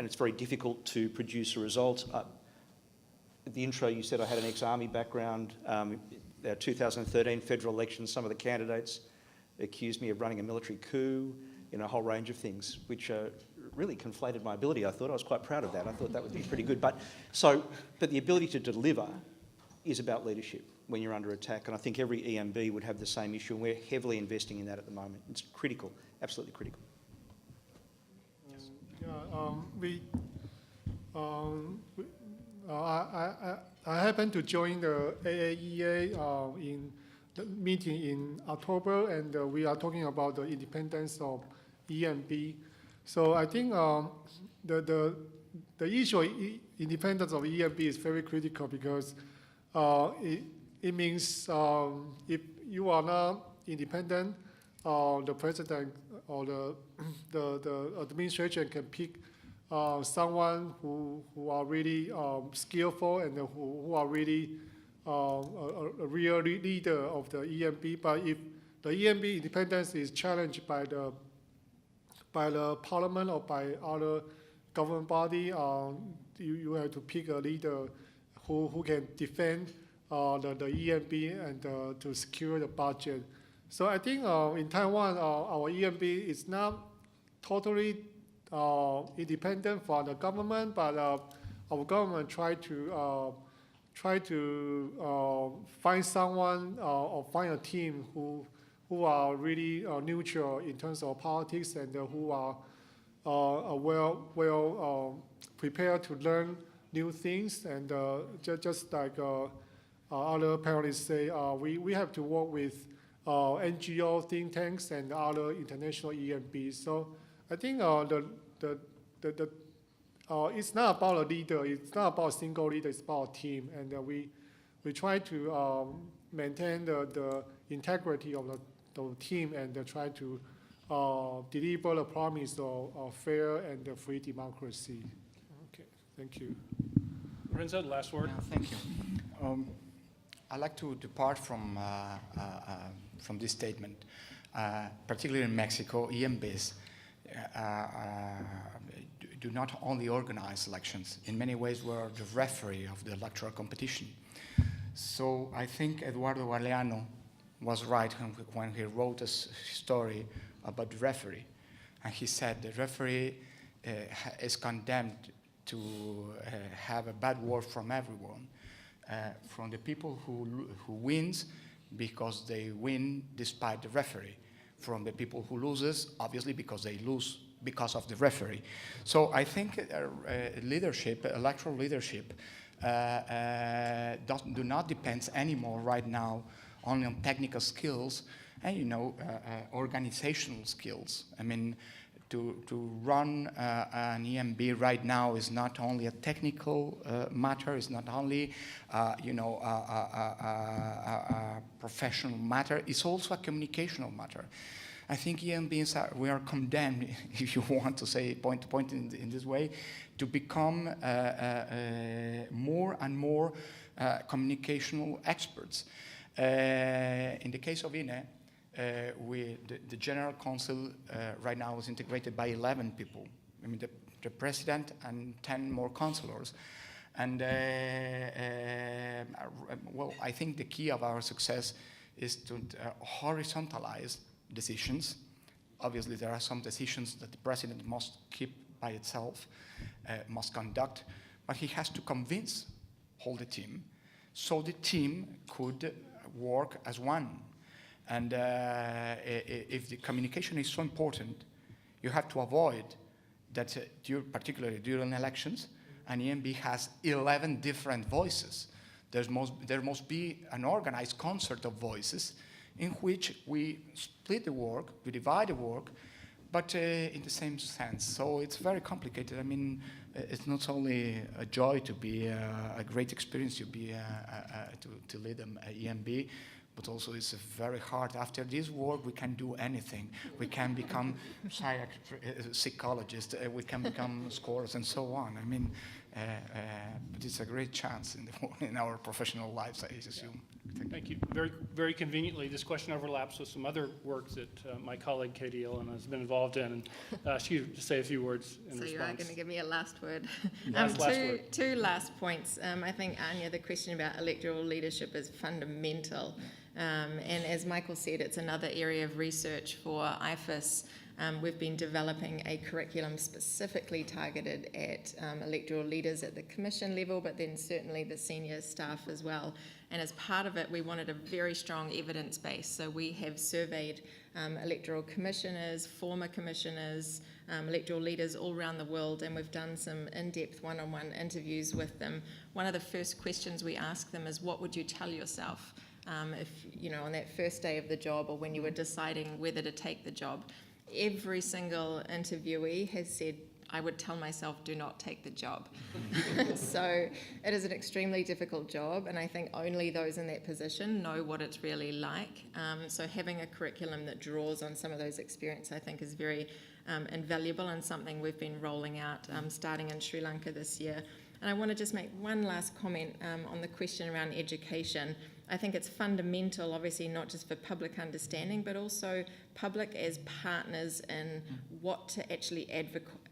it's very difficult to produce a result. At the intro you said I had an ex-army background. Our 2013 federal elections, some of the candidates accused me of running a military coup in a whole range of things, which really conflated my ability. I thought I was quite proud of that. I thought that would be pretty good. But the ability to deliver is about leadership when you're under attack, and I think every EMB would have the same issue, and we're heavily investing in that at the moment. It's critical, absolutely critical. I happened to join the AAEA in the meeting in October, and we are talking about the independence of EMB. So I think the issue of independence of EMB is very critical because it means if you are not independent, the president or the administration can pick someone who are really skillful and who are really a real leader of the EMB. But if the EMB independence is challenged by the parliament or by other government body, you have to pick a leader who can defend the EMB and to secure the budget. So I think in Taiwan, our EMB is not totally independent from the government, but our government try to find someone or find a team who are really neutral in terms of politics and who are well prepared to learn new things. And just like other panelists say, we have to work with NGO think tanks and other international EMBs. So I think it's not about a leader. It's not about a single leader. It's about a team, and we try to maintain the integrity of the team and try to deliver the promise of fair and free democracy. Okay, thank you. Lorenzo, the last word. Yeah, thank you. I'd like to depart from this statement, particularly in Mexico. EMBs do not only organize elections. In many ways, we're the referee of the electoral competition. So I think Eduardo Galeano was right when he wrote a story about the referee. And he said the referee is condemned to have a bad word from everyone, from the people who wins because they win despite the referee, from the people who loses, obviously because they lose because of the referee. So I think leadership, electoral leadership, do not depend anymore right now only on technical skills and, organizational skills. I mean, to run an EMB right now is not only a technical matter, it's not only, a professional matter, it's also a communicational matter. I think EMBs we are condemned, if you want to say point to point in this way, to become more and more communicational experts. In the case of INE, the General Council right now is integrated by 11 people. I mean, the president and 10 more councillors. And, well, I think the key of our success is to horizontalize decisions. Obviously, there are some decisions that the president must keep by itself, must conduct, but he has to convince all the team so the team could work as one. And if the communication is so important, you have to avoid that, particularly during elections, an EMB has 11 different voices. There must be an organized concert of voices in which we split the work, we divide the work, but in the same sense. So it's very complicated. I mean, it's not only a joy to be a great experience to be to lead an EMB, but also it's very hard. After this work, we can do anything. We can become psychologists, we can become scholars, and so on. I mean, but it's a great chance in our professional lives, I assume. Thank you. Very, very conveniently, this question overlaps with some other work that my colleague Katie Ellena has been involved in, and she would say a few words in response. So you are going to give me a last word. Last word. Two last points. I think, Anya, the question about electoral leadership is fundamental. And as Michael said, it's another area of research for IFES. We've been developing a curriculum specifically targeted at electoral leaders at the commission level, but then certainly the senior staff as well. And as part of it, we wanted a very strong evidence base. So we have surveyed electoral commissioners, former commissioners, electoral leaders all around the world, and we've done some in-depth one-on-one interviews with them. One of the first questions we ask them is, what would you tell yourself if, on that first day of the job or when you were deciding whether to take the job? Every single interviewee has said, I would tell myself, do not take the job. So it is an extremely difficult job, and I think only those in that position know what it's really like. So having a curriculum that draws on some of those experiences, I think, is very invaluable, and something we've been rolling out starting in Sri Lanka this year. And I want to just make one last comment on the question around education. I think it's fundamental, obviously, not just for public understanding, but also public as partners in what to actually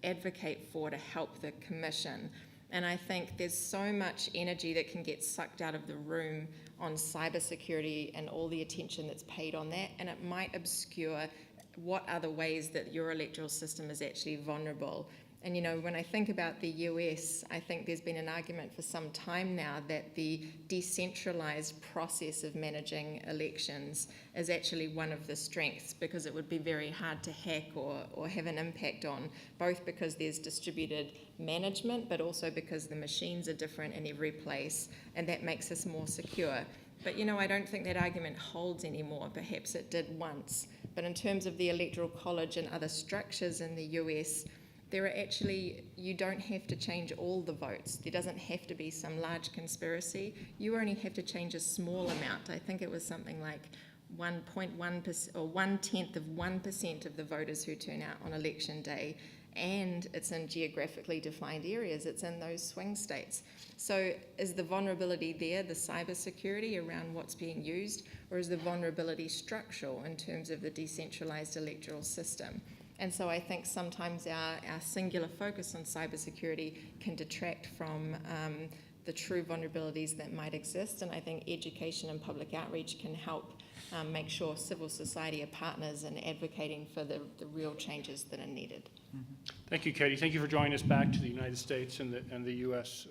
advocate for to help the Commission. And I think there's so much energy that can get sucked out of the room on cybersecurity and all the attention that's paid on that, and it might obscure what are the ways that your electoral system is actually vulnerable. And when I think about the US, I think there's been an argument for some time now that the decentralized process of managing elections is actually one of the strengths, because it would be very hard to hack or have an impact on, both because there's distributed management, but also because the machines are different in every place, and that makes us more secure. But I don't think that argument holds anymore. Perhaps it did once. But in terms of the Electoral College and other structures in the US, there are actually, you don't have to change all the votes. There doesn't have to be some large conspiracy. You only have to change a small amount. I think it was something like 1.1% or 1/10 of 1% of the voters who turn out on election day. And it's in geographically defined areas. It's in those swing states. So is the vulnerability there, the cybersecurity around what's being used, or is the vulnerability structural in terms of the decentralized electoral system? And so I think sometimes our singular focus on cybersecurity can detract from the true vulnerabilities that might exist. And I think education and public outreach can help make sure civil society are partners in advocating for the real changes that are needed. Thank you, Katie. Thank you for joining us back to the United States and the U.S.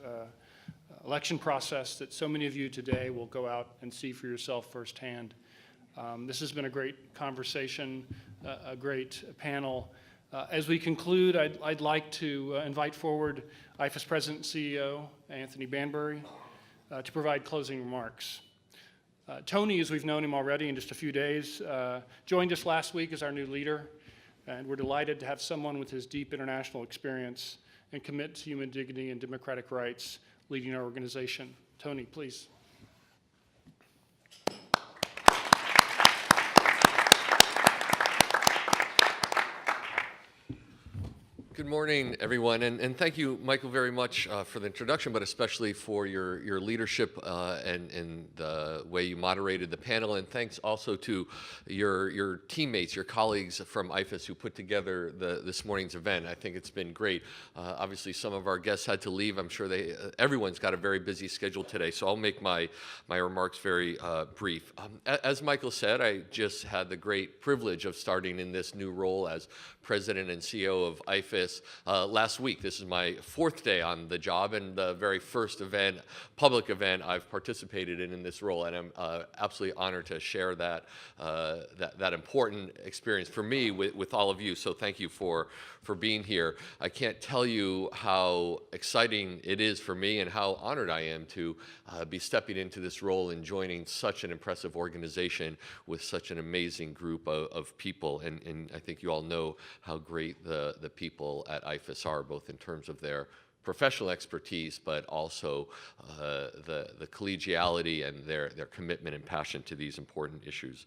Election process that so many of you today will go out and see for yourself firsthand. This has been a great conversation, a great panel. As we conclude, I'd like to invite forward IFES President and CEO Anthony Banbury to provide closing remarks. Tony, as we've known him already in just a few days, joined us last week as our new leader, and we're delighted to have someone with his deep international experience and commitment to human dignity and democratic rights leading our organization. Tony, please. Good morning, everyone, and thank you, Michael, very much for the introduction, but especially for your leadership and the way you moderated the panel, and thanks also to your teammates, your colleagues from IFES who put together this morning's event. I think it's been great. Obviously, some of our guests had to leave. I'm sure everyone's got a very busy schedule today, so I'll make my remarks very brief. As Michael said, I just had the great privilege of starting in this new role as President and CEO of IFES last week. This is my 4th day on the job and the very first public event I've participated in this role, and I'm absolutely honored to share that important experience for me with all of you. So thank you for being here. I can't tell you how exciting it is for me and how honored I am to be stepping into this role and joining such an impressive organization with such an amazing group of people. And I think you all know how great the people at IFES are, both in terms of their professional expertise, but also the collegiality and their commitment and passion to these important issues.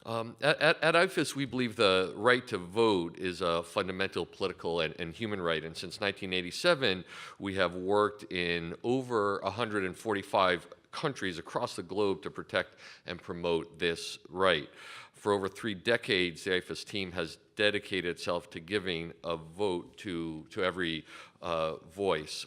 At IFES, we believe the right to vote is a fundamental political and human right, and since 1987, we have worked in over 145 countries across the globe to protect and promote this right. For over 3 decades, the IFES team has dedicated itself to giving a vote to every voice.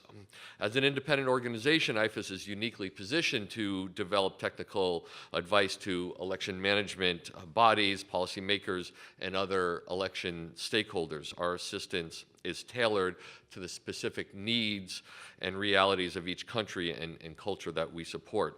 As an independent organization, IFES is uniquely positioned to develop technical advice to election management bodies, policymakers, and other election stakeholders. Our assistance is tailored to the specific needs and realities of each country and culture that we support.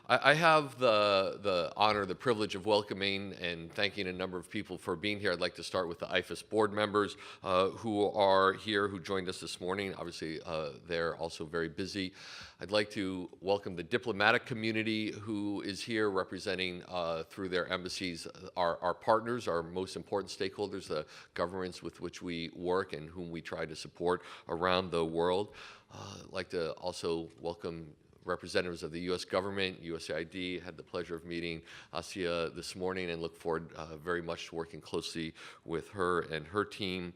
I have the honor, the privilege of welcoming and thanking a number of people for being here. I'd like to start with the IFES board members who are here, who joined us this morning. Obviously, they're also very busy. I'd like to welcome the diplomatic community who is here representing through their embassies our partners, our most important stakeholders, the governments with which we work and whom we try to support around the world. I'd like to also welcome representatives of the U.S. government, USAID. Had the pleasure of meeting Asia this morning and look forward very much to working closely with her and her team.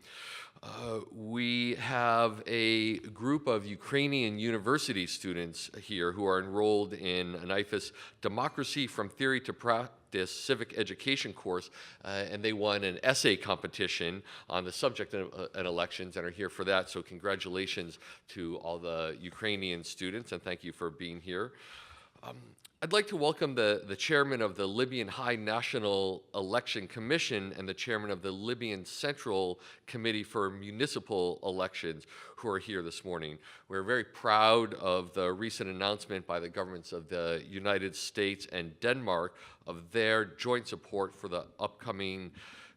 We have a group of Ukrainian university students here who are enrolled in an IFES Democracy from Theory to Practice Civic Education course, and they won an essay competition on the subject of elections and are here for that. So congratulations to all the Ukrainian students, and thank you for being here. I'd like to welcome the chairman of the Libyan High National Election Commission and the chairman of the Libyan Central Committee for Municipal Elections who are here this morning. We're very proud of the recent announcement by the governments of the United States and Denmark of their joint support for the upcoming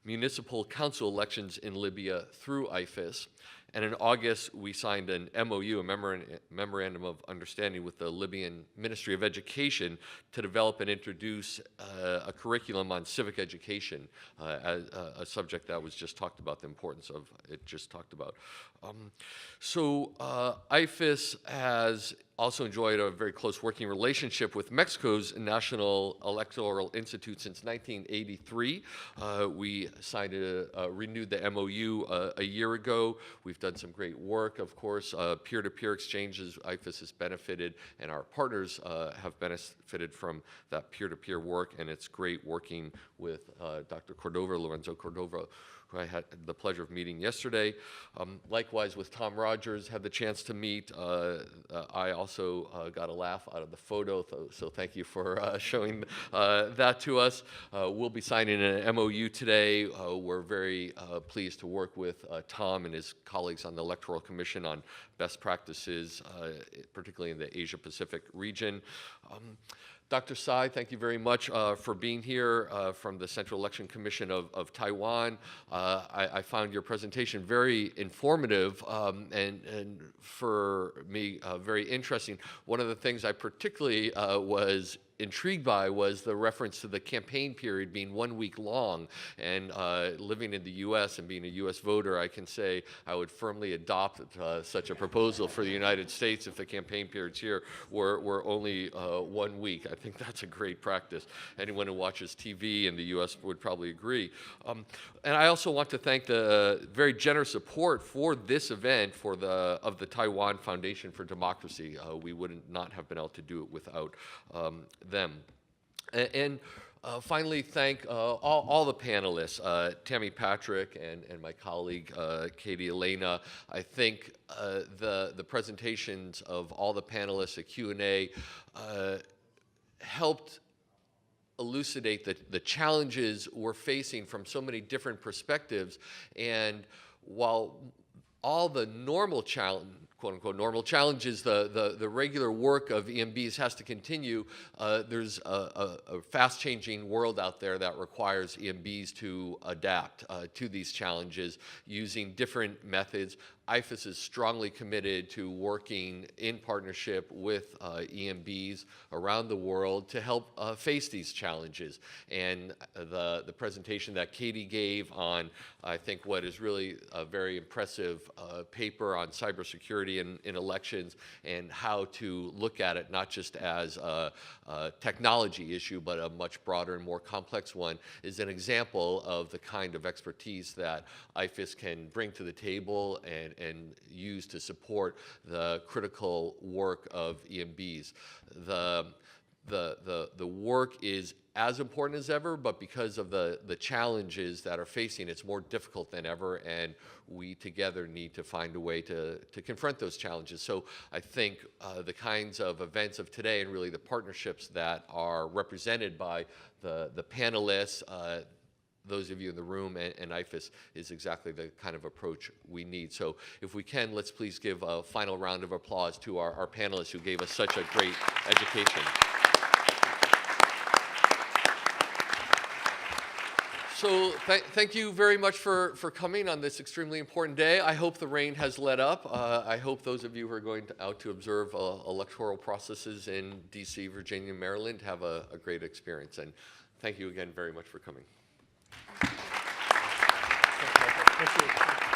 municipal council elections in Libya through IFES. And in August, we signed an MOU, a Memorandum of Understanding with the Libyan Ministry of Education to develop and introduce a curriculum on civic education, as a subject that was just talked about, the importance of it just talked about. IFES has also enjoyed a very close working relationship with Mexico's National Electoral Institute since 1983. We signed renewed the MOU a year ago. We've done some great work, of course, peer-to-peer exchanges. IFES has benefited, and our partners have benefited from that peer-to-peer work, and it's great working with Dr. Córdova, Lorenzo Córdova, who I had the pleasure of meeting yesterday. Likewise with Tom Rogers, had the chance to meet. I also got a laugh out of the photo, so thank you for showing that to us. We'll be signing an MOU today. We're very pleased to work with Tom and his colleagues on the Electoral Commission on best practices, particularly in the Asia-Pacific region. Dr. Tsai, thank you very much for being here from the Central Election Commission of Taiwan. I found your presentation very informative and for me very interesting. One of the things I particularly was intrigued by was the reference to the campaign period being 1 week long. And living in the U.S. and being a U.S. voter, I can say I would firmly adopt such a proposal for the United States if the campaign periods here were only 1 week. I think that's a great practice. Anyone who watches TV in the U.S. would probably agree. And I also want to thank the very generous support for this event of the Taiwan Foundation for Democracy. We would not have been able to do it without them. And finally, thank all the panelists, Tammy, Patrick, and my colleague, Katie, Ellena. I think the presentations of all the panelists, the Q&A, helped elucidate the challenges we're facing from so many different perspectives. And while all the normal challenge, quote-unquote normal challenges, the regular work of EMBs has to continue. There's a fast-changing world out there that requires EMBs to adapt to these challenges using different methods. IFES is strongly committed to working in partnership with EMBs around the world to help face these challenges. And the presentation that Katie gave on, I think, what is really a very impressive paper on cybersecurity in elections and how to look at it not just as a technology issue, but a much broader and more complex one, is an example of the kind of expertise that IFES can bring to the table and use to support the critical work of EMBs. The work is as important as ever, but because of the challenges that are facing, it's more difficult than ever, and we together need to find a way to confront those challenges. So I think the kinds of events of today and really the partnerships that are represented by the panelists, those of you in the room, and IFES is exactly the kind of approach we need. So if we can, let's please give a final round of applause to our panelists who gave us such a great education. So thank you very much for coming on this extremely important day. I hope the rain has let up. I hope those of you who are going out to observe electoral processes in DC, Virginia, Maryland have a great experience. And thank you again very much for coming. Thank you.